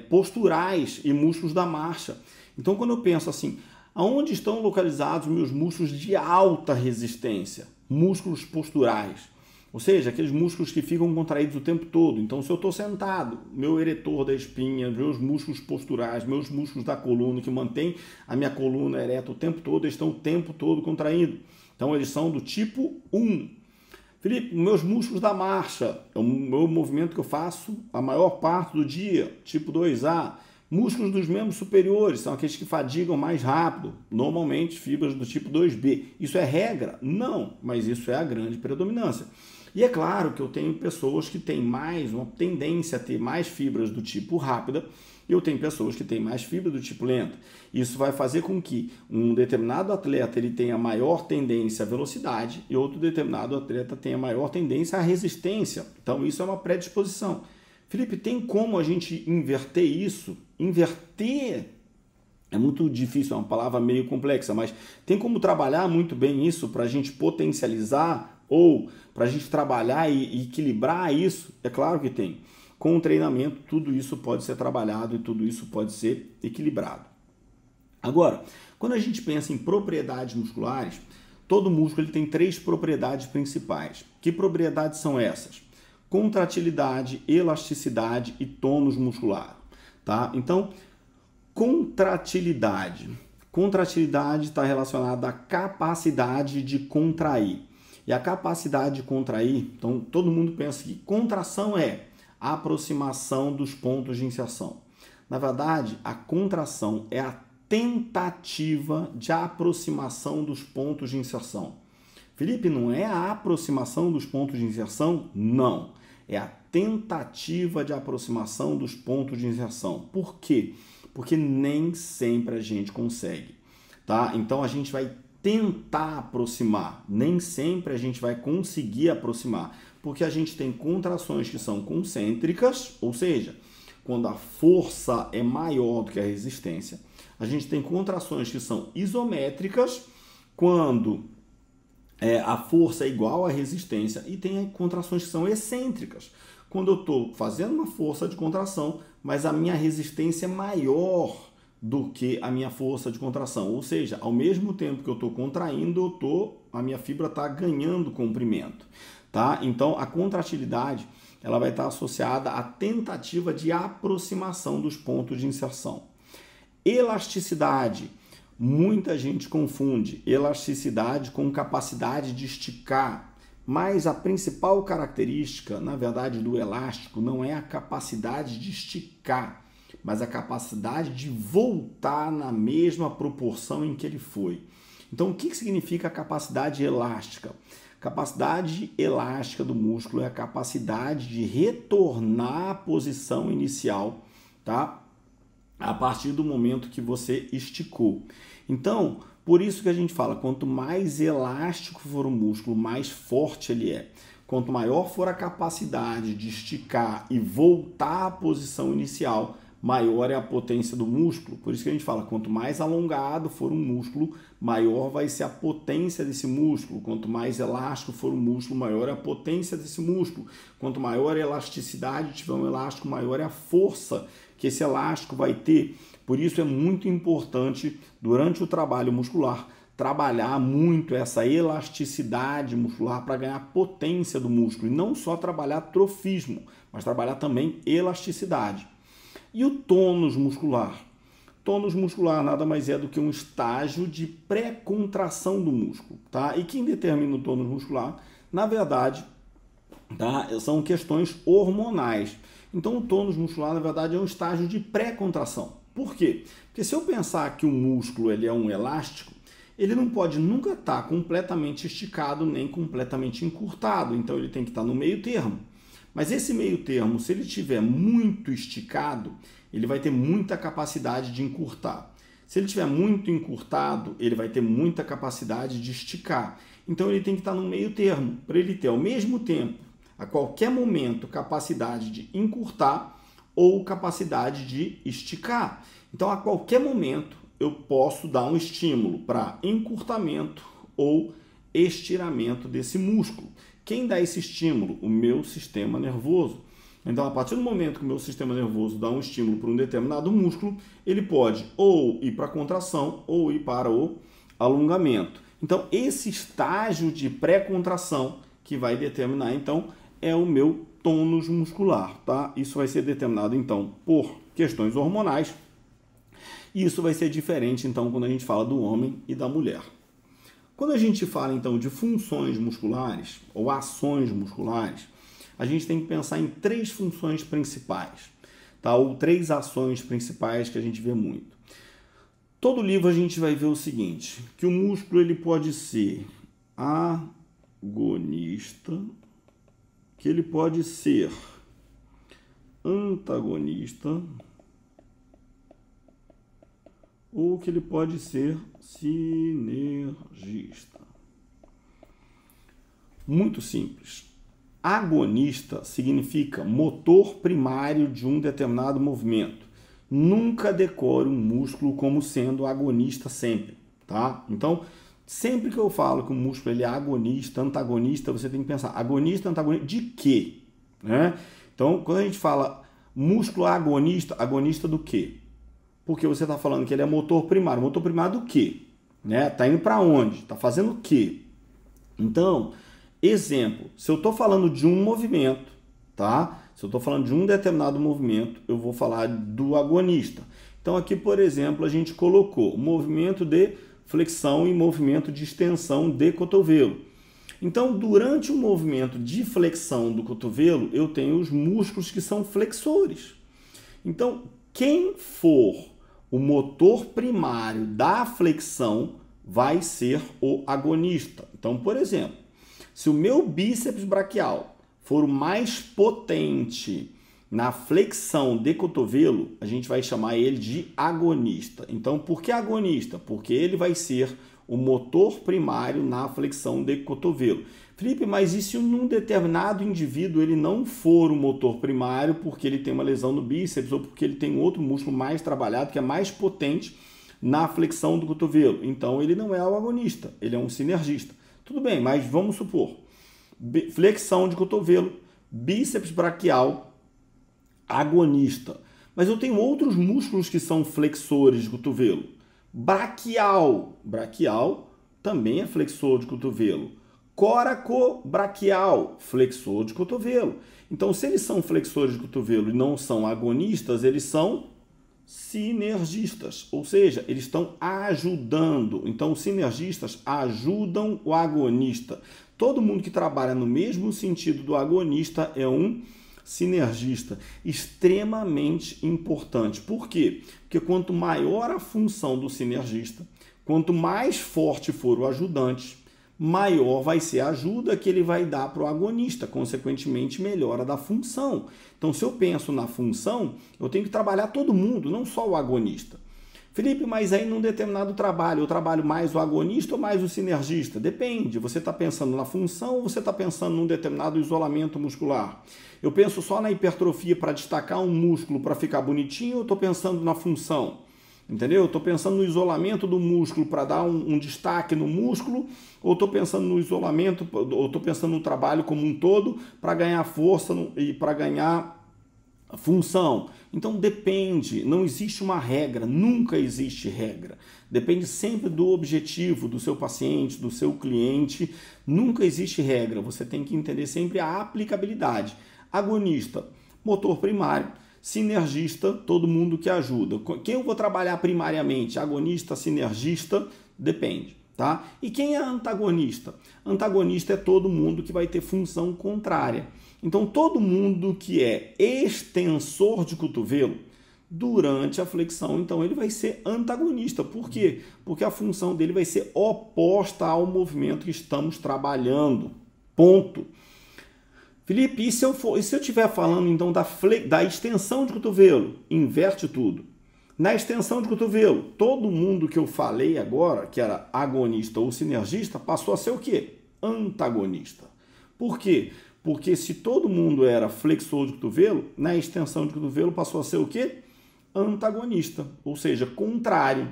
posturais e músculos da marcha. Então, quando eu penso assim, aonde estão localizados os meus músculos de alta resistência? Músculos posturais. Ou seja, aqueles músculos que ficam contraídos o tempo todo. Então, se eu estou sentado, meu eretor da espinha, meus músculos posturais, meus músculos da coluna, que mantêm a minha coluna ereta o tempo todo, eles estão o tempo todo contraídos. Então, eles são do tipo 1. Felipe, meus músculos da marcha, é o meu movimento que eu faço a maior parte do dia, tipo 2A. Músculos dos membros superiores, são aqueles que fadigam mais rápido, normalmente fibras do tipo 2B. Isso é regra? Não, mas isso é a grande predominância. E é claro que eu tenho pessoas que têm mais uma tendência a ter mais fibras do tipo rápida, e eu tenho pessoas que têm mais fibra do tipo lenta. Isso vai fazer com que um determinado atleta ele tenha maior tendência à velocidade e outro determinado atleta tenha maior tendência à resistência. Então, isso é uma predisposição. Felipe, tem como a gente inverter isso? Inverter é muito difícil, é uma palavra meio complexa, mas tem como trabalhar muito bem isso para a gente potencializar ou para a gente trabalhar e equilibrar isso? É claro que tem. Com o treinamento, tudo isso pode ser trabalhado e tudo isso pode ser equilibrado. Agora, quando a gente pensa em propriedades musculares, todo músculo ele tem 3 propriedades principais. Que propriedades são essas? Contratilidade, elasticidade e tônus muscular. tá? Então, contratilidade. Contratilidade está relacionada à capacidade de contrair. E a capacidade de contrair, então todo mundo pensa que contração é a aproximação dos pontos de inserção. Na verdade, a contração é a tentativa de aproximação dos pontos de inserção. Felipe, não é a aproximação dos pontos de inserção? Não. É a tentativa de aproximação dos pontos de inserção. Por quê? Porque nem sempre a gente consegue, tá? Então a gente vai tentar aproximar, nem sempre a gente vai conseguir aproximar, porque a gente tem contrações que são concêntricas, ou seja, quando a força é maior do que a resistência. A gente tem contrações que são isométricas, quando a força é igual à resistência, e tem contrações que são excêntricas, quando eu estou fazendo uma força de contração, mas a minha resistência é maior do que a minha força de contração. Ou seja, ao mesmo tempo que eu estou contraindo, a minha fibra está ganhando comprimento. Tá? Então, a contratilidade ela vai estar associada à tentativa de aproximação dos pontos de inserção. Elasticidade. Muita gente confunde elasticidade com capacidade de esticar. Mas a principal característica, na verdade, do elástico não é a capacidade de esticar, mas a capacidade de voltar na mesma proporção em que ele foi. Então, o que significa a capacidade elástica? Capacidade elástica do músculo é a capacidade de retornar à posição inicial, tá? A partir do momento que você esticou. Então, por isso que a gente fala, quanto mais elástico for o músculo, mais forte ele é. Quanto maior for a capacidade de esticar e voltar à posição inicial, maior é a potência do músculo. Por isso que a gente fala, quanto mais alongado for um músculo, maior vai ser a potência desse músculo. Quanto mais elástico for o músculo, maior é a potência desse músculo. Quanto maior a elasticidade tiver um elástico, maior é a força que esse elástico vai ter. Por isso é muito importante, durante o trabalho muscular, trabalhar muito essa elasticidade muscular para ganhar potência do músculo. E não só trabalhar trofismo, mas trabalhar também elasticidade. E o tônus muscular? Tônus muscular nada mais é do que um estágio de pré-contração do músculo, tá? E quem determina o tônus muscular, na verdade, tá? São questões hormonais. Então o tônus muscular, na verdade, é um estágio de pré-contração. Por quê? Porque se eu pensar que o músculo ele é um elástico, ele não pode nunca estar completamente esticado nem completamente encurtado. Então ele tem que estar no meio termo. Mas esse meio termo, se ele estiver muito esticado, ele vai ter muita capacidade de encurtar. Se ele estiver muito encurtado, ele vai ter muita capacidade de esticar. Então ele tem que estar no meio termo, para ele ter ao mesmo tempo, a qualquer momento, capacidade de encurtar ou capacidade de esticar. Então, a qualquer momento, eu posso dar um estímulo para encurtamento ou estiramento desse músculo. Quem dá esse estímulo? O meu sistema nervoso. Então, a partir do momento que o meu sistema nervoso dá um estímulo para um determinado músculo, ele pode ou ir para a contração ou ir para o alongamento. Então, esse estágio de pré-contração que vai determinar, então, é o meu tônus muscular, tá? Isso vai ser determinado, então, por questões hormonais. E isso vai ser diferente, então, quando a gente fala do homem e da mulher. Quando a gente fala, então, de funções musculares ou ações musculares, a gente tem que pensar em 3 funções principais, tá? Ou 3 ações principais que a gente vê muito. Todo livro a gente vai ver o seguinte, que o músculo ele pode ser agonista, que ele pode ser antagonista ou que ele pode ser sinergista. Muito simples. Agonista significa motor primário de um determinado movimento. Nunca decore um músculo como sendo agonista sempre, tá? Então, sempre que eu falo que o músculo ele é agonista, antagonista, você tem que pensar, agonista, antagonista, de quê? Né? Então, quando a gente fala músculo agonista, agonista do quê? Porque você está falando que ele é motor primário. Motor primário do quê? Né? Tá indo para onde? Tá fazendo o quê? Então, exemplo, se eu estou falando de um movimento, tá? Se eu estou falando de um determinado movimento, eu vou falar do agonista. Então aqui, por exemplo, a gente colocou movimento de flexão e movimento de extensão de cotovelo. Então, durante o movimento de flexão do cotovelo, eu tenho os músculos que são flexores. Então, quem for o motor primário da flexão vai ser o agonista. Então, por exemplo, se o meu bíceps braquial for o mais potente na flexão de cotovelo, a gente vai chamar ele de agonista. Então, por que agonista? Porque ele vai ser o motor primário na flexão de cotovelo. Felipe, mas e se num determinado indivíduo ele não for o motor primário porque ele tem uma lesão no bíceps ou porque ele tem outro músculo mais trabalhado que é mais potente na flexão do cotovelo? Então, ele não é o agonista, ele é um sinergista. Tudo bem, mas vamos supor, flexão de cotovelo, bíceps braquial, agonista. Mas eu tenho outros músculos que são flexores de cotovelo. Braquial também é flexor de cotovelo. Coracobraquial, flexor de cotovelo. Então, se eles são flexores de cotovelo e não são agonistas, eles são sinergistas, ou seja, eles estão ajudando. Então, os sinergistas ajudam o agonista. Todo mundo que trabalha no mesmo sentido do agonista é um sinergista, extremamente importante. Por quê? Porque quanto maior a função do sinergista, quanto mais forte for o ajudante, maior vai ser a ajuda que ele vai dar para o agonista, consequentemente melhora da função. Então, se eu penso na função, eu tenho que trabalhar todo mundo, não só o agonista. Felipe, mas aí num determinado trabalho, eu trabalho mais o agonista ou mais o sinergista? Depende, você está pensando na função ou você está pensando num determinado isolamento muscular? Eu penso só na hipertrofia para destacar um músculo para ficar bonitinho ou eu estou pensando na função? Entendeu? Eu estou pensando no isolamento do músculo para dar um destaque no músculo, ou estou pensando no isolamento, ou estou pensando no trabalho como um todo para ganhar força e para ganhar função. Então depende, não existe uma regra, nunca existe regra. Depende sempre do objetivo do seu paciente, do seu cliente, nunca existe regra. Você tem que entender sempre a aplicabilidade. Agonista, motor primário. Sinergista, todo mundo que ajuda. Quem eu vou trabalhar primariamente? Agonista, sinergista? Depende, tá? E quem é antagonista? Antagonista é todo mundo que vai ter função contrária. Então, todo mundo que é extensor de cotovelo, durante a flexão, então ele vai ser antagonista. Por quê? Porque a função dele vai ser oposta ao movimento que estamos trabalhando. Ponto. Felipe, e se eu estiver falando então da extensão de cotovelo? Inverte tudo. Na extensão de cotovelo, todo mundo que eu falei agora, que era agonista ou sinergista, passou a ser o quê? Antagonista. Por quê? Porque se todo mundo era flexor de cotovelo, na extensão de cotovelo passou a ser o quê? Antagonista, ou seja, contrário.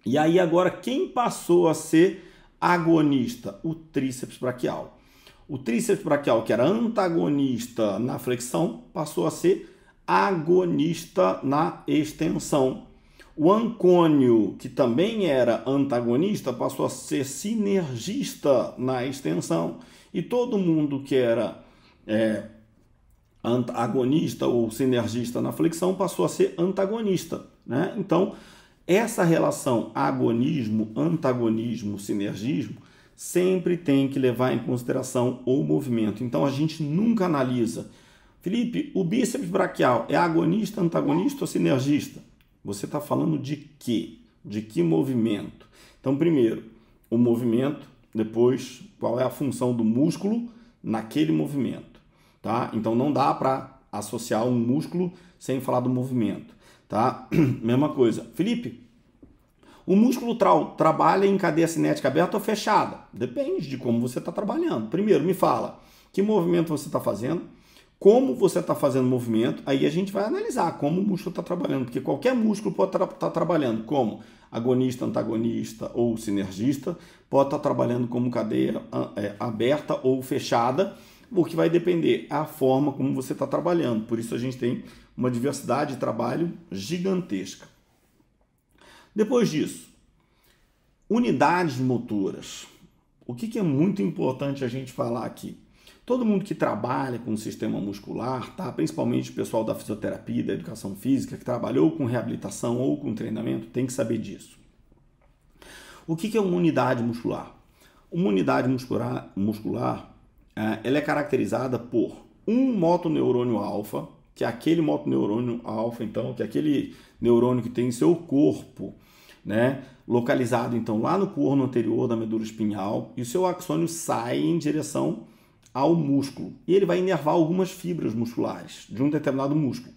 E aí agora quem passou a ser agonista? O tríceps braquial. O tríceps braquial, que era antagonista na flexão, passou a ser agonista na extensão. O ancônio, que também era antagonista, passou a ser sinergista na extensão. E todo mundo que era agonista ou sinergista na flexão passou a ser antagonista, né? Então, essa relação agonismo, antagonismo, sinergismo sempre tem que levar em consideração o movimento. Então, a gente nunca analisa. Felipe, o bíceps braquial é agonista, antagonista ou sinergista? Você está falando de quê? De que movimento? Então, primeiro, o movimento, depois, qual é a função do músculo naquele movimento, tá? Então, não dá para associar um músculo sem falar do movimento, tá? Mesma coisa. Felipe, o músculo trabalha em cadeia cinética aberta ou fechada? Depende de como você está trabalhando. Primeiro, me fala que movimento você está fazendo, como você está fazendo o movimento, aí a gente vai analisar como o músculo está trabalhando, porque qualquer músculo pode estar trabalhando como agonista, antagonista ou sinergista, pode estar trabalhando como cadeia aberta ou fechada, o que vai depender a forma como você está trabalhando. Por isso a gente tem uma diversidade de trabalho gigantesca. Depois disso, unidades motoras. O que é muito importante a gente falar aqui? Todo mundo que trabalha com o sistema muscular, tá? Principalmente o pessoal da fisioterapia, da educação física, que trabalhou com reabilitação ou com treinamento, tem que saber disso. O que é uma unidade muscular? Uma unidade muscular ela é caracterizada por um motoneurônio alfa, que é aquele motoneurônio alfa, então, que é aquele neurônio que tem em seu corpo, né, localizado então lá no corno anterior da medula espinhal, e o seu axônio sai em direção ao músculo e ele vai inervar algumas fibras musculares de um determinado músculo.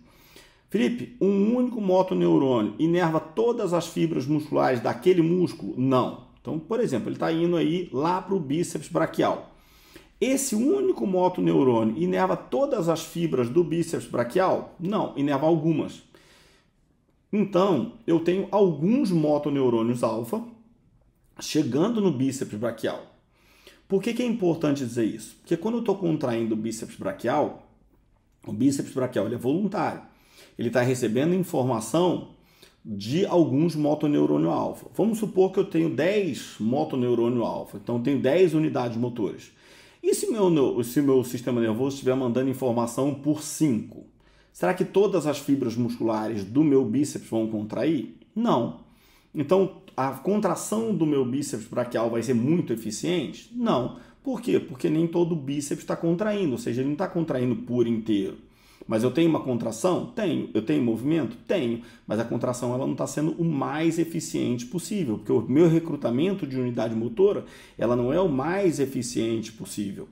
Felipe, um único motoneurônio inerva todas as fibras musculares daquele músculo? Não. Então, por exemplo, ele está indo aí lá para o bíceps braquial. Esse único motoneurônio inerva todas as fibras do bíceps braquial? Não, inerva algumas. Então, eu tenho alguns motoneurônios alfa chegando no bíceps braquial. Por que é importante dizer isso? Porque quando eu estou contraindo o bíceps braquial ele é voluntário. Ele está recebendo informação de alguns motoneurônios alfa. Vamos supor que eu tenho 10 motoneurônios alfa, então eu tenho 10 unidades motoras. E se meu sistema nervoso estiver mandando informação por 5? Será que todas as fibras musculares do meu bíceps vão contrair? Não. Então, a contração do meu bíceps braquial vai ser muito eficiente? Não. Por quê? Porque nem todo bíceps está contraindo, ou seja, ele não está contraindo por inteiro. Mas eu tenho uma contração? Tenho. Eu tenho movimento? Tenho. Mas a contração ela não está sendo o mais eficiente possível, porque o meu recrutamento de unidade motora ela não é o mais eficiente possível.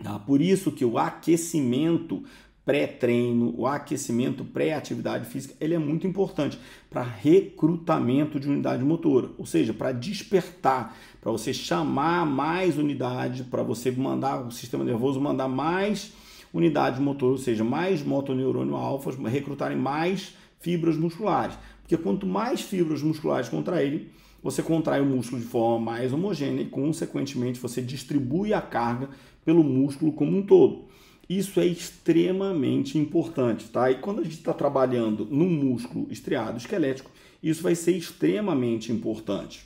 Tá? Por isso que o aquecimento pré-treino, o aquecimento pré-atividade física, ele é muito importante para recrutamento de unidade motora, ou seja, para despertar, para você chamar mais unidade, para você mandar o sistema nervoso mandar mais unidade motora, ou seja, mais motoneurônio alfa, recrutarem mais fibras musculares, porque quanto mais fibras musculares contraírem, você contrai o músculo de forma mais homogênea e, consequentemente, você distribui a carga pelo músculo como um todo. Isso é extremamente importante, tá? E quando a gente está trabalhando num músculo estriado esquelético, isso vai ser extremamente importante.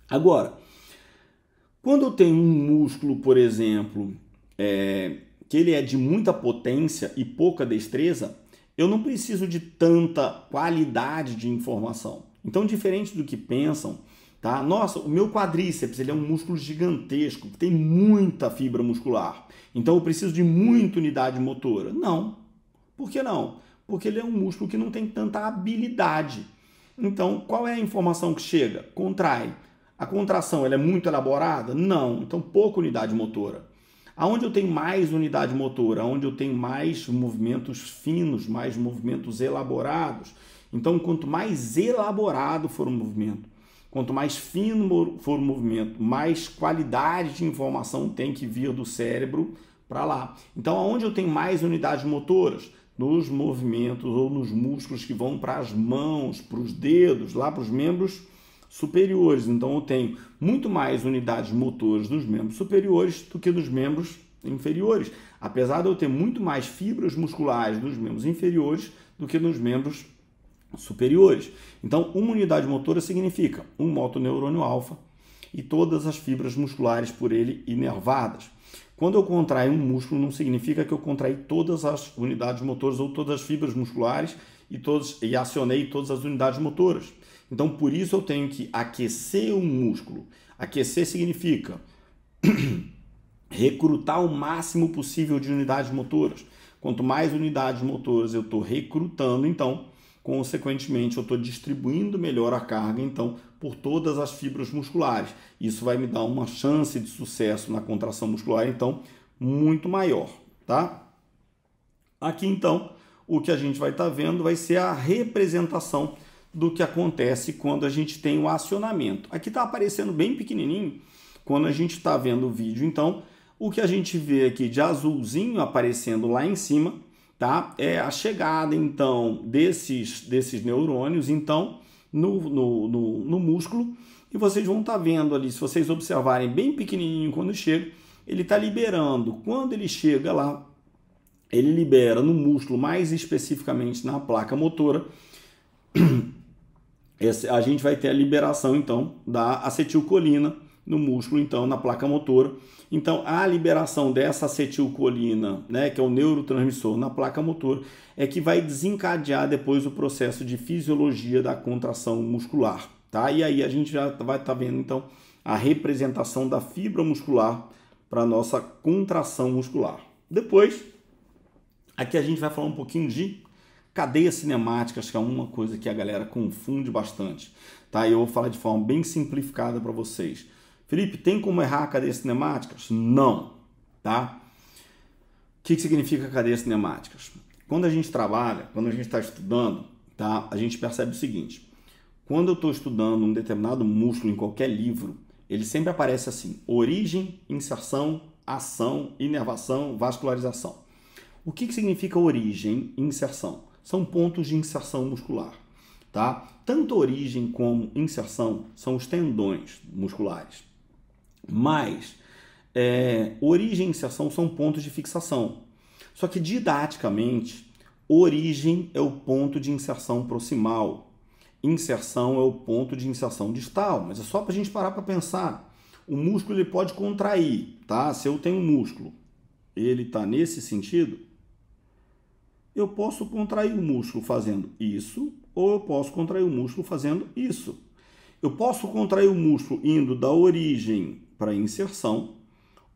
Agora, quando eu tenho um músculo, por exemplo, que ele é de muita potência e pouca destreza, eu não preciso de tanta qualidade de informação. Então, diferente do que pensam, tá? Nossa, o meu quadríceps ele é um músculo gigantesco, que tem muita fibra muscular. Então, eu preciso de muita unidade motora. Não. Por que não? Porque ele é um músculo que não tem tanta habilidade. Então, qual é a informação que chega? Contrai. A contração ela é muito elaborada? Não. Então, pouca unidade motora. Aonde eu tenho mais unidade motora? Aonde eu tenho mais movimentos finos, mais movimentos elaborados? Então, quanto mais elaborado for o movimento, quanto mais fino for o movimento, mais qualidade de informação tem que vir do cérebro para lá. Então, aonde eu tenho mais unidades motoras? Nos movimentos ou nos músculos que vão para as mãos, para os dedos, lá para os membros superiores. Então, eu tenho muito mais unidades motoras nos membros superiores do que nos membros inferiores. Apesar de eu ter muito mais fibras musculares nos membros inferiores do que nos membros superiores. Então, uma unidade motora significa um motoneurônio alfa e todas as fibras musculares por ele inervadas. Quando eu contraio um músculo, não significa que eu contraí todas as unidades motoras ou todas as fibras musculares e acionei todas as unidades motoras. Então, por isso eu tenho que aquecer um músculo. Aquecer significa recrutar o máximo possível de unidades motoras. Quanto mais unidades motoras eu estou recrutando, então, consequentemente, eu estou distribuindo melhor a carga, então, por todas as fibras musculares. Isso vai me dar uma chance de sucesso na contração muscular, então, muito maior, tá? Aqui, então, o que a gente vai estar vendo vai ser a representação do que acontece quando a gente tem o acionamento. Aqui está aparecendo bem pequenininho, quando a gente está vendo o vídeo, então, o que a gente vê aqui de azulzinho aparecendo lá em cima, tá? É a chegada, então, desses neurônios, então, no músculo, e vocês vão estar vendo ali, se vocês observarem bem pequenininho quando chega, ele está liberando. Quando ele chega lá, ele libera no músculo, mais especificamente na placa motora, a gente vai ter a liberação, então, da acetilcolina no músculo, então, na placa motora. Então, a liberação dessa acetilcolina, né, que é o neurotransmissor na placa motora, é que vai desencadear depois o processo de fisiologia da contração muscular, tá? E aí a gente já vai estar vendo, então, a representação da fibra muscular para a nossa contração muscular. Depois, aqui a gente vai falar um pouquinho de cadeias cinemáticas, que é uma coisa que a galera confunde bastante, tá? Eu vou falar de forma bem simplificada para vocês. Felipe, tem como errar cadeias cinemáticas? Não, tá? O que significa cadeias cinemáticas? Quando a gente trabalha, quando a gente está estudando, tá? A gente percebe o seguinte: quando eu estou estudando um determinado músculo em qualquer livro, ele sempre aparece assim: origem, inserção, ação, inervação, vascularização. O que significa origem e inserção? São pontos de inserção muscular, tá? Tanto origem como inserção são os tendões musculares. Mas origem e inserção são pontos de fixação. Só que didaticamente, origem é o ponto de inserção proximal, inserção é o ponto de inserção distal. Mas é só para a gente parar para pensar. O músculo ele pode contrair, tá? Se eu tenho um músculo, ele está nesse sentido, eu posso contrair o músculo fazendo isso, ou eu posso contrair o músculo fazendo isso. Eu posso contrair o músculo indo da origem para a inserção,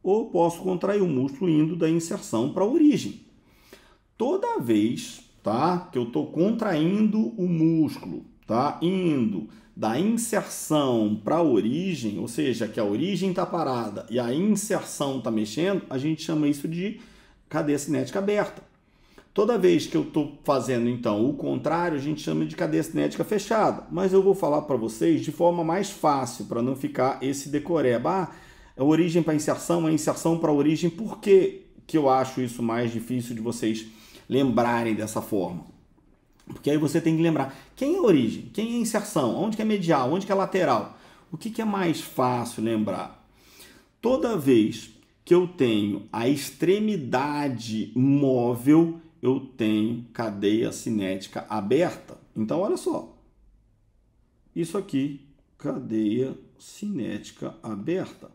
ou posso contrair o músculo indo da inserção para a origem. Toda vez, tá, que eu estou contraindo o músculo, tá, indo da inserção para a origem, ou seja, que a origem está parada e a inserção está mexendo, a gente chama isso de cadeia cinética aberta. Toda vez que eu estou fazendo, então, o contrário, a gente chama de cadeia cinética fechada. Mas eu vou falar para vocês de forma mais fácil, para não ficar esse decoreba. A origem para inserção, a inserção para a origem. Por que eu acho isso mais difícil de vocês lembrarem dessa forma? Porque aí você tem que lembrar quem é a origem, quem é a inserção, onde que é medial, onde que é lateral. O que é mais fácil lembrar? Toda vez que eu tenho a extremidade móvel, eu tenho cadeia cinética aberta. Então, olha só. Isso aqui, cadeia cinética aberta.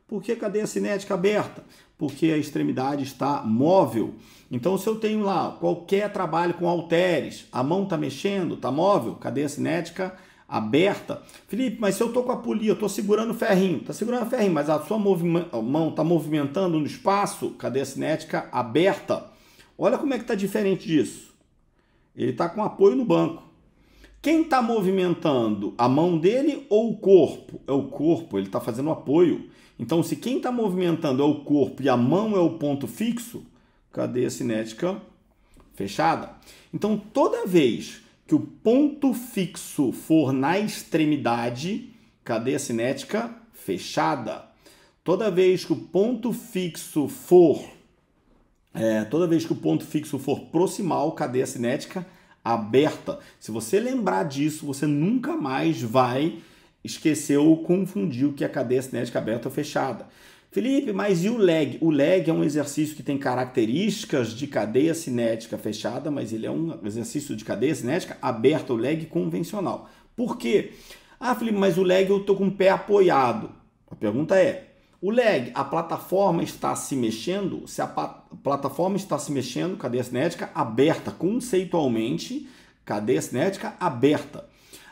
Por que cadeia cinética aberta? Porque a extremidade está móvel. Então, se eu tenho lá qualquer trabalho com halteres, a mão está mexendo, está móvel, cadeia cinética aberta. Felipe, mas se eu estou com a polia, eu estou segurando o ferrinho, está segurando o ferrinho, mas a sua mão está movimentando no espaço, cadeia cinética aberta. Olha como é que está diferente disso. Ele está com apoio no banco. Quem está movimentando? A mão dele ou o corpo? É o corpo, ele está fazendo apoio. Então, se quem está movimentando é o corpo e a mão é o ponto fixo, cadeia cinética fechada. Então, toda vez que o ponto fixo for na extremidade, cadeia cinética fechada. Toda vez que o ponto fixo for proximal, cadeia cinética aberta. Se você lembrar disso, você nunca mais vai esquecer ou confundir o que é cadeia cinética aberta ou fechada. Felipe, mas e o leg? O leg é um exercício que tem características de cadeia cinética fechada, mas ele é um exercício de cadeia cinética aberta, o leg convencional. Por quê? Ah, Felipe, mas o leg eu estou com o pé apoiado. A pergunta é, o leg, a plataforma está se mexendo? Se a plataforma está se mexendo, cadeia cinética aberta. Conceitualmente, cadeia cinética aberta.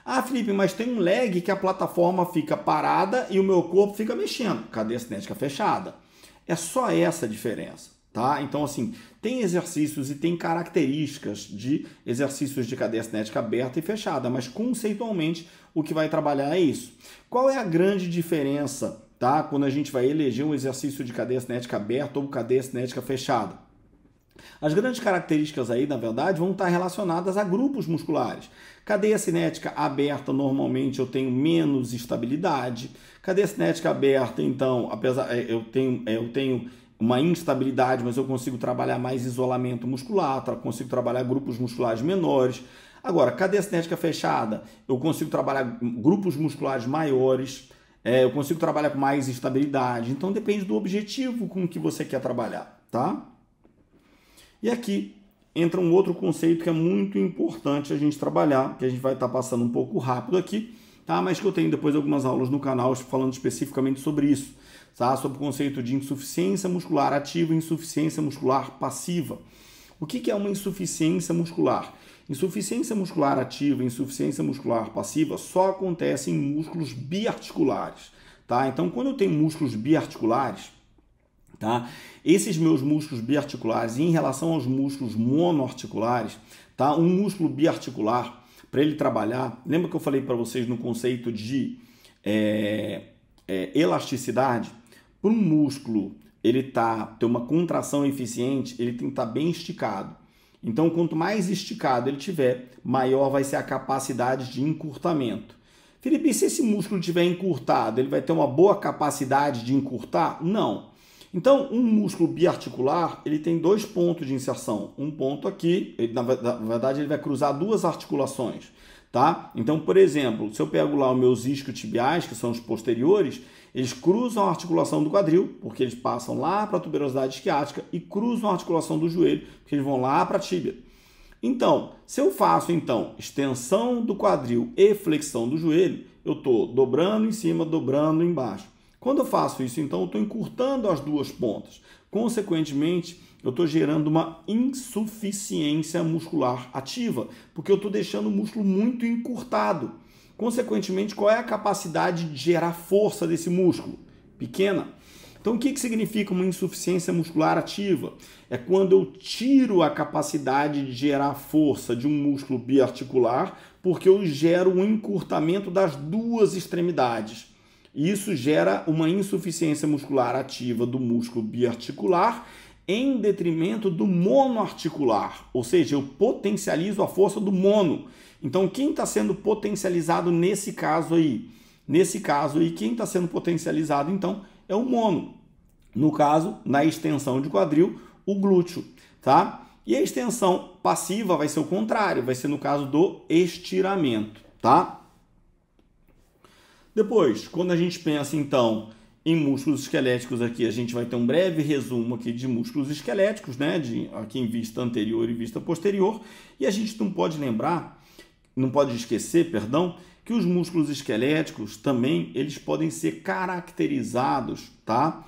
Ah, Felipe, mas tem um leg que a plataforma fica parada e o meu corpo fica mexendo. Cadeia cinética fechada. É só essa a diferença, tá? Então, assim, tem exercícios e tem características de exercícios de cadeia cinética aberta e fechada, mas conceitualmente o que vai trabalhar é isso. Qual é a grande diferença, tá, quando a gente vai eleger um exercício de cadeia cinética aberta ou cadeia cinética fechada? As grandes características aí, na verdade, vão estar relacionadas a grupos musculares. Cadeia cinética aberta, normalmente eu tenho menos estabilidade. Cadeia cinética aberta, então, apesar eu tenho uma instabilidade, mas eu consigo trabalhar mais isolamento muscular, consigo trabalhar grupos musculares menores. Agora, cadeia cinética fechada, eu consigo trabalhar grupos musculares maiores, eu consigo trabalhar com mais estabilidade. Então, depende do objetivo com que você quer trabalhar, tá? E aqui entra um outro conceito que é muito importante a gente trabalhar, que a gente vai estar passando um pouco rápido aqui, tá? Mas que eu tenho depois algumas aulas no canal falando especificamente sobre isso, tá? Sobre o conceito de insuficiência muscular ativa e insuficiência muscular passiva. O que é uma insuficiência muscular? Insuficiência muscular ativa e insuficiência muscular passiva só acontece em músculos biarticulares, tá? Então, quando eu tenho músculos biarticulares, tá? Esses meus músculos biarticulares, em relação aos músculos monoarticulares, tá? Um músculo biarticular, para ele trabalhar, lembra que eu falei para vocês no conceito de elasticidade? Para um músculo ele ter uma contração eficiente, ele tem que estar bem esticado. Então, quanto mais esticado ele tiver, maior vai ser a capacidade de encurtamento. Felipe, e se esse músculo estiver encurtado, ele vai ter uma boa capacidade de encurtar? Não. Então, um músculo biarticular, ele tem 2 pontos de inserção. Um ponto aqui, na verdade, ele vai cruzar 2 articulações, tá? Então, por exemplo, se eu pego lá os meus isquiotibiais, que são os posteriores, eles cruzam a articulação do quadril, porque eles passam lá para a tuberosidade isquiática, e cruzam a articulação do joelho, porque eles vão lá para a tíbia. Então, se eu faço, extensão do quadril e flexão do joelho, eu estou dobrando em cima, dobrando embaixo. Quando eu faço isso, então, eu estou encurtando as 2 pontas. Consequentemente, eu estou gerando uma insuficiência muscular ativa, porque eu estou deixando o músculo muito encurtado. Consequentemente, qual é a capacidade de gerar força desse músculo? Pequena. Então, o que significa uma insuficiência muscular ativa? É quando eu tiro a capacidade de gerar força de um músculo biarticular, porque eu gero um encurtamento das 2 extremidades. Isso gera uma insuficiência muscular ativa do músculo biarticular em detrimento do monoarticular, ou seja, eu potencializo a força do mono. Então, quem está sendo potencializado nesse caso aí? Nesse caso aí, quem está sendo potencializado, então, é o mono. No caso, na extensão de quadril, o glúteo, tá? E a extensão passiva vai ser o contrário, vai ser no caso do estiramento, tá? Depois, quando a gente pensa, então, em músculos esqueléticos aqui, a gente vai ter um breve resumo aqui de músculos esqueléticos, né? Aqui em vista anterior e vista posterior. E a gente não pode esquecer, que os músculos esqueléticos também, eles podem ser caracterizados, tá?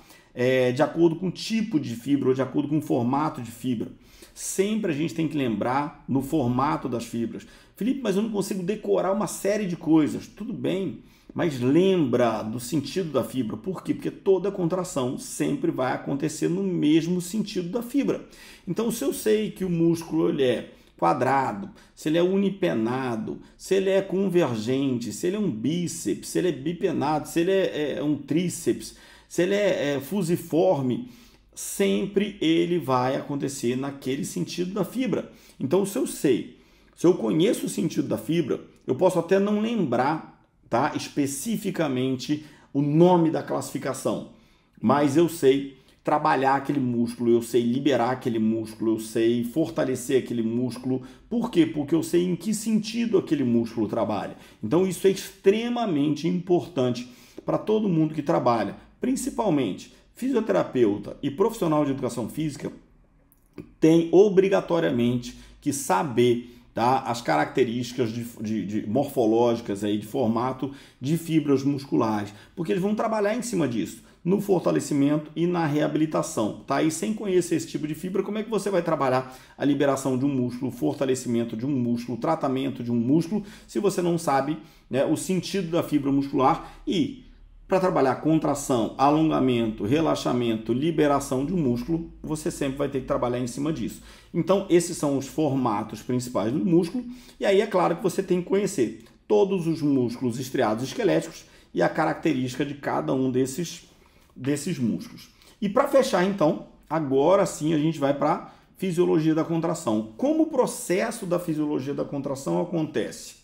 De acordo com o tipo de fibra ou de acordo com o formato de fibra. Sempre a gente tem que lembrar no formato das fibras. Felipe, mas eu não consigo decorar uma série de coisas. Tudo bem, mas lembra do sentido da fibra. Por quê? Porque toda contração sempre vai acontecer no mesmo sentido da fibra. Então, se eu sei que o músculo ele é quadrado, se ele é unipenado, se ele é convergente, se ele é um bíceps, se ele é bipenado, se ele é um tríceps, se ele é fusiforme, sempre ele vai acontecer naquele sentido da fibra. Então, se eu conheço o sentido da fibra, eu posso até não lembrar, tá, especificamente o nome da classificação, mas eu sei trabalhar aquele músculo, eu sei liberar aquele músculo, eu sei fortalecer aquele músculo. Por quê? Porque eu sei em que sentido aquele músculo trabalha. Então isso é extremamente importante para todo mundo que trabalha, principalmente fisioterapeuta e profissional de educação física, tem obrigatoriamente que saber, tá, as características morfológicas aí, de formato de fibras musculares, porque eles vão trabalhar em cima disso, no fortalecimento e na reabilitação, tá? E sem conhecer esse tipo de fibra, como é que você vai trabalhar a liberação de um músculo, fortalecimento de um músculo, tratamento de um músculo, se você não sabe, né, o sentido da fibra muscular? E para trabalhar contração, alongamento, relaxamento, liberação de um músculo, você sempre vai ter que trabalhar em cima disso. Então, esses são os formatos principais do músculo, e aí é claro que você tem que conhecer todos os músculos estriados esqueléticos e a característica de cada um desses músculos. E para fechar, então, agora sim a gente vai para a fisiologia da contração. Como o processo da fisiologia da contração acontece?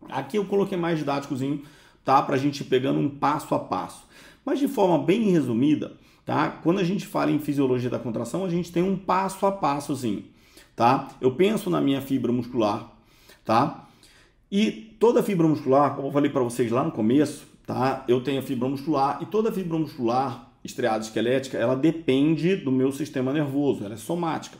Aqui eu coloquei mais didáticozinho, tá? Para a gente ir pegando um passo a passo. Mas de forma bem resumida, tá? Quando a gente fala em fisiologia da contração, a gente tem um passo a passozinho, tá? Eu penso na minha fibra muscular, tá? E toda fibra muscular, como eu falei para vocês lá no começo, tá? Eu tenho a fibra muscular e toda fibra muscular estriada esquelética, ela depende do meu sistema nervoso, ela é somática.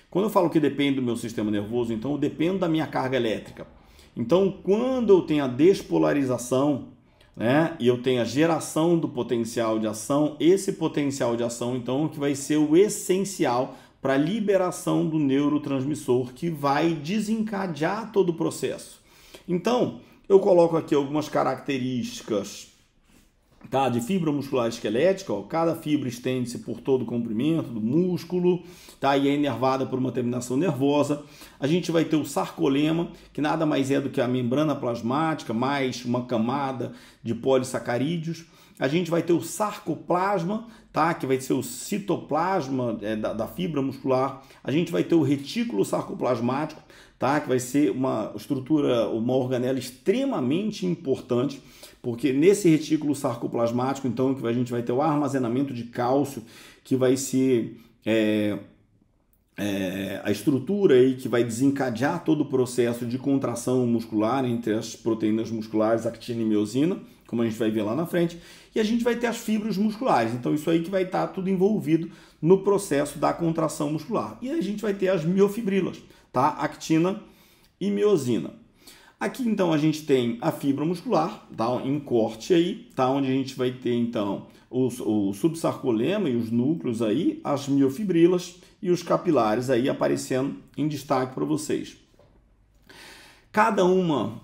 Quando eu falo que depende do meu sistema nervoso, então eu dependo da minha carga elétrica. Então, quando eu tenho a despolarização, né, e eu tenho a geração do potencial de ação, esse potencial de ação, então, que vai ser o essencial para a liberação do neurotransmissor, que vai desencadear todo o processo. Então, eu coloco aqui algumas características, tá, de fibra muscular esquelética. Ó, cada fibra estende-se por todo o comprimento do músculo, tá, e é inervada por uma terminação nervosa. A gente vai ter o sarcolema, que nada mais é do que a membrana plasmática, mais uma camada de polissacarídeos. A gente vai ter o sarcoplasma, tá, que vai ser o citoplasma da fibra muscular. A gente vai ter o retículo sarcoplasmático, tá, que vai ser uma estrutura, uma organela extremamente importante, porque nesse retículo sarcoplasmático, então, que a gente vai ter o armazenamento de cálcio, que vai ser a estrutura aí que vai desencadear todo o processo de contração muscular entre as proteínas musculares, actina e miosina, como a gente vai ver lá na frente, e a gente vai ter as fibras musculares. Então, isso aí que vai estar tudo envolvido no processo da contração muscular. E a gente vai ter as miofibrilas, tá? Actina e miosina. Aqui, então, a gente tem a fibra muscular, tá, em corte aí, tá, onde a gente vai ter, então, o subsarcolema e os núcleos aí, as miofibrilas e os capilares aí aparecendo em destaque para vocês. Cada uma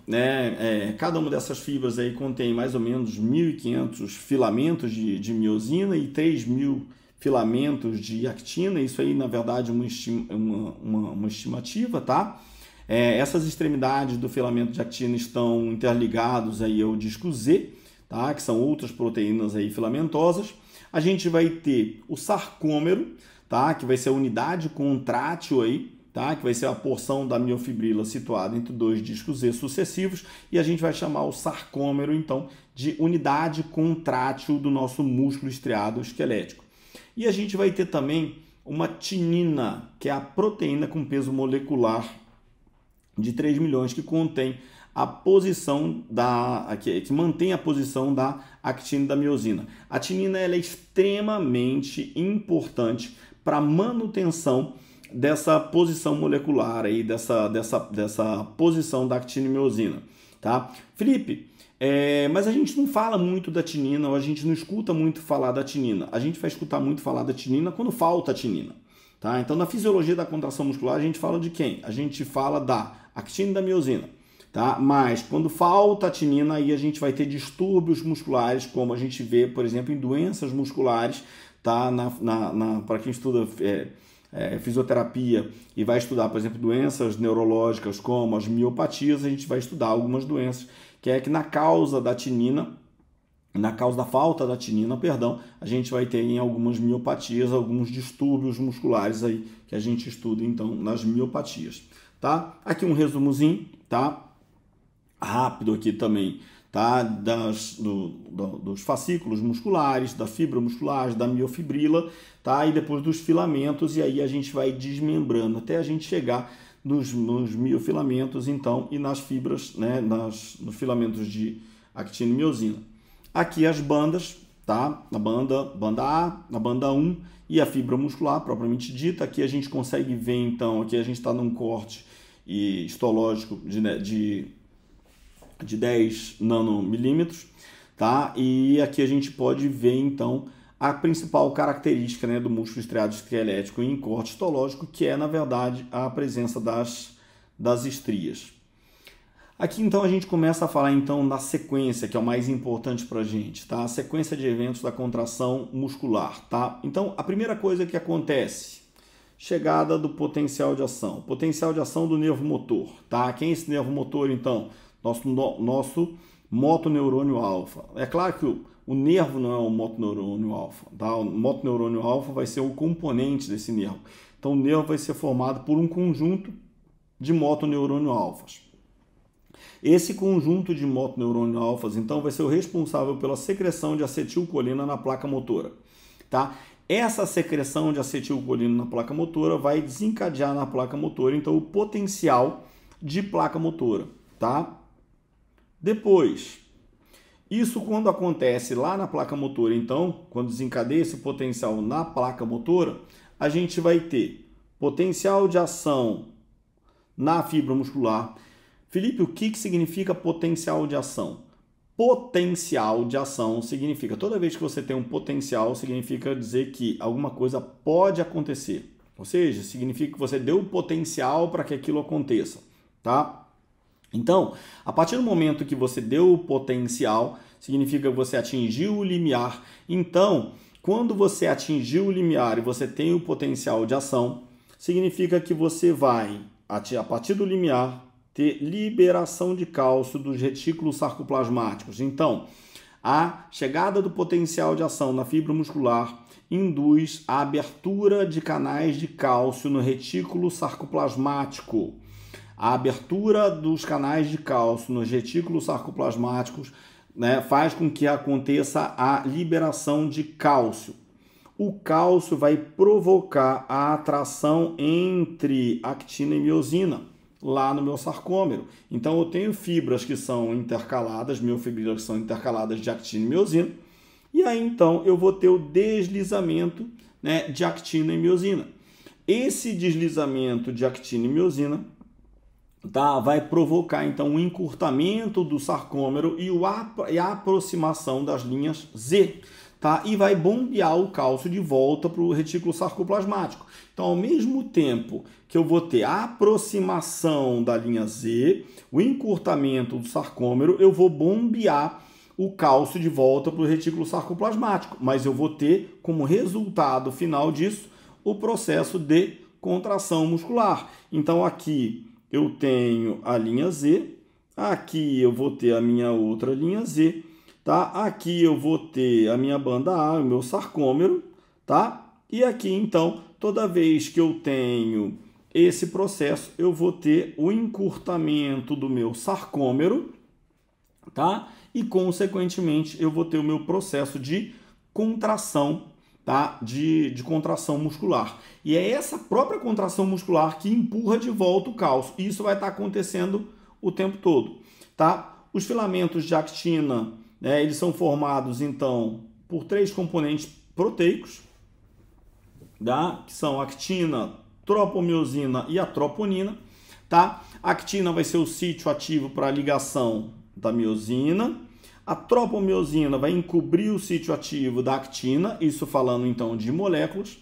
dessas fibras aí contém mais ou menos 1.500 filamentos de miosina e 3.000 filamentos de actina. Isso aí, na verdade, uma estimativa, tá? Essas extremidades do filamento de actina estão interligados aí ao disco Z, tá? Que são outras proteínas aí filamentosas. A gente vai ter o sarcômero, tá? Que vai ser a unidade contrátil aí, tá? Que vai ser a porção da miofibrila situada entre dois discos Z sucessivos, e a gente vai chamar o sarcômero, então, de unidade contrátil do nosso músculo estriado esquelético. E a gente vai ter também uma tinina, que é a proteína com peso molecular de 3 milhões, que contém a posição que mantém a posição da actina e da miosina. A tinina ela é extremamente importante para a manutenção dessa posição molecular aí, dessa posição da actina e miosina, tá? Felipe, mas a gente não fala muito da tinina, ou a gente não escuta muito falar da tinina. A gente vai escutar muito falar da tinina quando falta a tinina, tá? Então, na fisiologia da contração muscular, a gente fala de quem? A gente fala da actina e da miosina, tá? Mas quando falta a tinina, aí a gente vai ter distúrbios musculares, como a gente vê, por exemplo, em doenças musculares, tá? Para quem estuda fisioterapia e vai estudar, por exemplo, doenças neurológicas como as miopatias, a gente vai estudar algumas doenças que na causa da tinina, na causa da falta da tinina, a gente vai ter em algumas miopatias, alguns distúrbios musculares aí que a gente estuda então nas miopatias, tá? Aqui um resumozinho, tá? Rápido aqui também, tá? Dos fascículos musculares, da fibra muscular, da miofibrila, tá? E depois dos filamentos, e aí a gente vai desmembrando até a gente chegar nos miofilamentos, então, e nas fibras, né? Nos filamentos de actina e miosina. Aqui as bandas, tá? A banda A, a banda 1 e a fibra muscular propriamente dita. Aqui a gente consegue ver, então, aqui a gente está num corte histológico de 10 nanomilímetros, tá? E aqui a gente pode ver, então, a principal característica, né, do músculo estriado esquelético em corte histológico, que é, na verdade, a presença das estrias. Aqui, então, a gente começa a falar, então, da sequência, que é o mais importante para a gente, tá? A sequência de eventos da contração muscular, tá? Então, a primeira coisa que acontece, chegada do potencial de ação. Potencial de ação do nervo motor, tá? Quem é esse nervo motor, então? Nosso motoneurônio alfa. É claro que o nervo não é o motoneurônio alfa, tá? O motoneurônio alfa vai ser o componente desse nervo. Então, o nervo vai ser formado por um conjunto de motoneurônio alfas. Esse conjunto de motoneurônio alfas, então, vai ser o responsável pela secreção de acetilcolina na placa motora, tá? Essa secreção de acetilcolina na placa motora vai desencadear na placa motora, então, o potencial de placa motora, tá? Depois, isso quando acontece lá na placa motora, então, quando desencadeia esse potencial na placa motora, a gente vai ter potencial de ação na fibra muscular, Felipe, o que significa potencial de ação? Potencial de ação significa, toda vez que você tem um potencial, significa dizer que alguma coisa pode acontecer. Ou seja, significa que você deu o potencial para que aquilo aconteça, tá? Então, a partir do momento que você deu o potencial, significa que você atingiu o limiar. Então, quando você atingiu o limiar e você tem o potencial de ação, significa que você vai, a partir do limiar, ter liberação de cálcio dos retículos sarcoplasmáticos. Então, a chegada do potencial de ação na fibra muscular induz a abertura de canais de cálcio no retículo sarcoplasmático. A abertura dos canais de cálcio nos retículos sarcoplasmáticos, né, faz com que aconteça a liberação de cálcio. O cálcio vai provocar a atração entre actina e miosina lá no meu sarcômero. Então eu tenho fibras que são intercaladas, miofibrilas que são intercaladas de actina e miosina, e aí então eu vou ter o deslizamento, né, de actina e miosina. Esse deslizamento de actina e miosina, tá, vai provocar então um encurtamento do sarcômero e a aproximação das linhas Z, tá? E vai bombear o cálcio de volta para o retículo sarcoplasmático. Então, ao mesmo tempo que eu vou ter a aproximação da linha Z, o encurtamento do sarcômero, eu vou bombear o cálcio de volta para o retículo sarcoplasmático, mas eu vou ter como resultado final disso o processo de contração muscular. Então, aqui eu tenho a linha Z, aqui eu vou ter a minha outra linha Z, tá? Aqui eu vou ter a minha banda A, o meu sarcômero, tá? E aqui, então, toda vez que eu tenho esse processo, eu vou ter o encurtamento do meu sarcômero, tá? E, consequentemente, eu vou ter o meu processo de contração, tá? De contração muscular. E é essa própria contração muscular que empurra de volta o cálcio. E isso vai estar acontecendo o tempo todo, tá? Os filamentos de actina, né, eles são formados, então, por 3 componentes proteicos, tá? Que são a actina, tropomiosina e a troponina, tá? A actina vai ser o sítio ativo para a ligação da miosina. A tropomiosina vai encobrir o sítio ativo da actina, isso falando então de moléculas.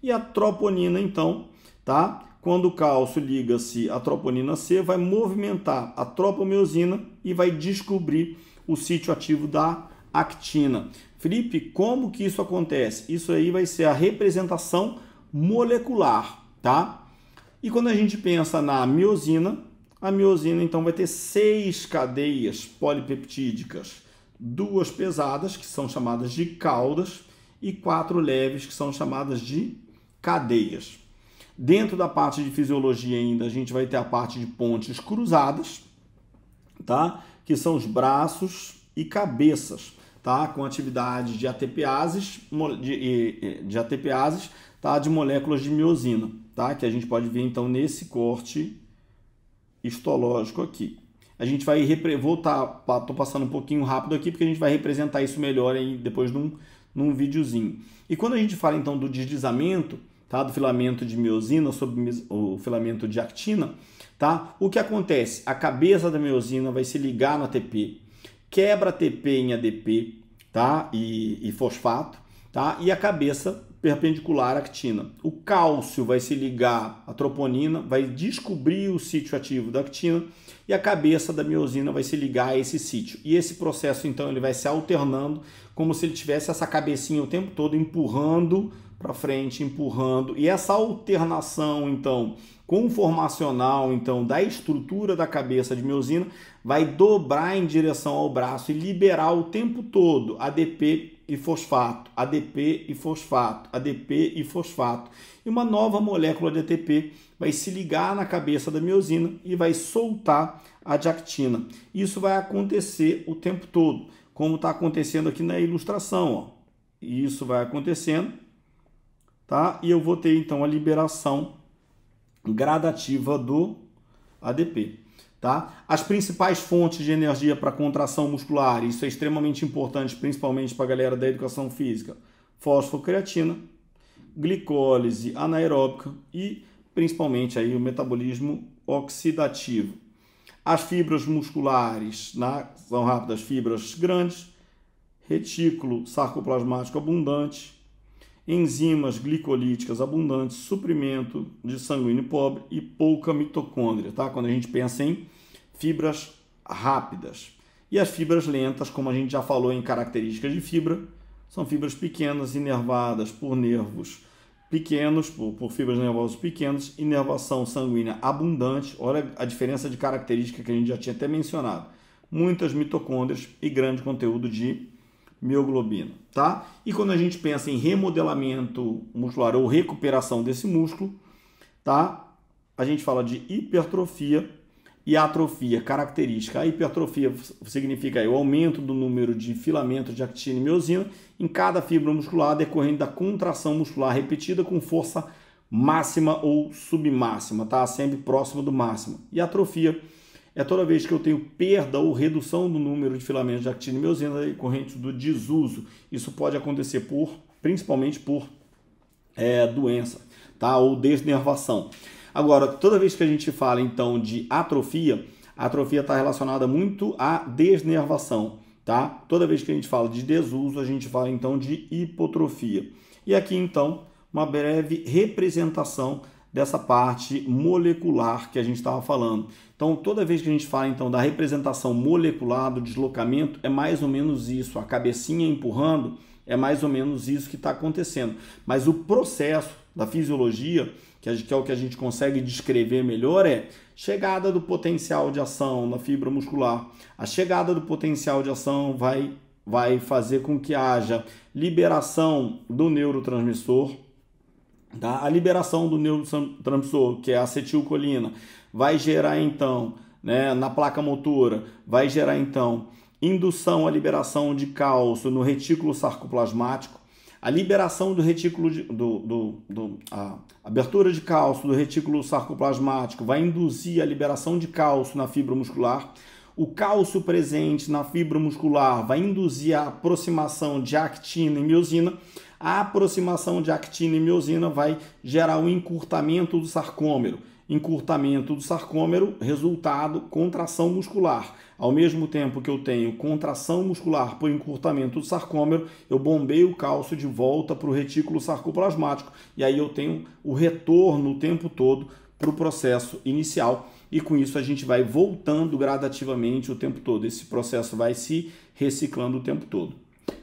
E a troponina, então, tá? Quando o cálcio liga-se à troponina C, vai movimentar a tropomiosina e vai descobrir o sítio ativo da actina. Felipe, como que isso acontece? Isso aí vai ser a representação molecular, tá? E quando a gente pensa na miosina, a miosina então vai ter 6 cadeias polipeptídicas, 2 pesadas, que são chamadas de caudas, e 4 leves, que são chamadas de cadeias. Dentro da parte de fisiologia ainda, a gente vai ter a parte de pontes cruzadas, tá? Que são os braços e cabeças, tá? Com atividade de ATPases, tá? De moléculas de miosina, tá? Que a gente pode ver então nesse corte histológico aqui. A gente vai voltar, estou passando um pouquinho rápido aqui porque a gente vai representar isso melhor aí depois num videozinho. E quando a gente fala então do deslizamento, tá, do filamento de miosina sobre o filamento de actina, tá? O que acontece? A cabeça da miosina vai se ligar no ATP, quebra ATP em ADP, tá? E fosfato, tá? E a cabeça perpendicular à actina. O cálcio vai se ligar à troponina, vai descobrir o sítio ativo da actina e a cabeça da miosina vai se ligar a esse sítio. E esse processo, então, ele vai se alternando como se ele tivesse essa cabecinha o tempo todo empurrando para frente, empurrando. E essa alternação, então, conformacional, então, da estrutura da cabeça de miosina vai dobrar em direção ao braço e liberar o tempo todo ADP e fosfato, ADP e fosfato, ADP e fosfato. E uma nova molécula de ATP vai se ligar na cabeça da miosina e vai soltar a de actina. Isso vai acontecer o tempo todo, como está acontecendo aqui na ilustração, ó. Isso vai acontecendo, tá? E eu vou ter então a liberação gradativa do ADP. Tá? As principais fontes de energia para contração muscular, isso é extremamente importante, principalmente para a galera da educação física: fosfocreatina, glicólise anaeróbica e principalmente aí o metabolismo oxidativo. As fibras musculares, né, são rápidas fibras grandes, retículo sarcoplasmático abundante, enzimas glicolíticas abundantes, suprimento de sanguíneo pobre e pouca mitocôndria, tá? Quando a gente pensa em fibras rápidas. E as fibras lentas, como a gente já falou em características de fibra, são fibras pequenas, inervadas por nervos pequenos, por fibras nervosas pequenas, inervação sanguínea abundante. Olha a diferença de característica que a gente já tinha até mencionado. Muitas mitocôndrias e grande conteúdo de mioglobina, tá? E quando a gente pensa em remodelamento muscular ou recuperação desse músculo, tá? A gente fala de hipertrofia e atrofia, característica. A hipertrofia significa aí o aumento do número de filamentos de actina e miosina em cada fibra muscular decorrente da contração muscular repetida com força máxima ou submáxima, tá? Sempre próximo do máximo. E atrofia é toda vez que eu tenho perda ou redução do número de filamentos de actina e miosina decorrente do desuso. Isso pode acontecer principalmente por doença, tá? Ou desnervação. Agora, toda vez que a gente fala então de atrofia, a atrofia está relacionada muito à desnervação, tá? Toda vez que a gente fala de desuso, a gente fala então de hipotrofia. E aqui então, uma breve representação dessa parte molecular que a gente estava falando. Então, toda vez que a gente fala então da representação molecular do deslocamento, é mais ou menos isso, a cabecinha empurrando, é mais ou menos isso que está acontecendo. Mas o processo da fisiologia, que é o que a gente consegue descrever melhor, é chegada do potencial de ação na fibra muscular. A chegada do potencial de ação vai fazer com que haja liberação do neurotransmissor. Tá? A liberação do neurotransmissor, que é a acetilcolina, vai gerar então, né, na placa motora, vai gerar então indução à liberação de cálcio no retículo sarcoplasmático. A liberação do retículo, a abertura de cálcio do retículo sarcoplasmático vai induzir a liberação de cálcio na fibra muscular. O cálcio presente na fibra muscular vai induzir a aproximação de actina e miosina. A aproximação de actina e miosina vai gerar um encurtamento do sarcômero. Encurtamento do sarcômero, resultado, contração muscular. Ao mesmo tempo que eu tenho contração muscular por encurtamento do sarcômero, eu bombeio o cálcio de volta para o retículo sarcoplasmático e aí eu tenho o retorno o tempo todo para o processo inicial e com isso a gente vai voltando gradativamente o tempo todo. Esse processo vai se reciclando o tempo todo.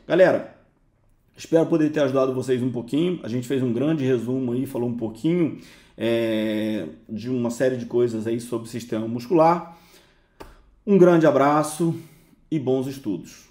Galera, espero poder ter ajudado vocês um pouquinho. A gente fez um grande resumo aí, falou um pouquinho de uma série de coisas aí sobre o sistema muscular. Um grande abraço e bons estudos.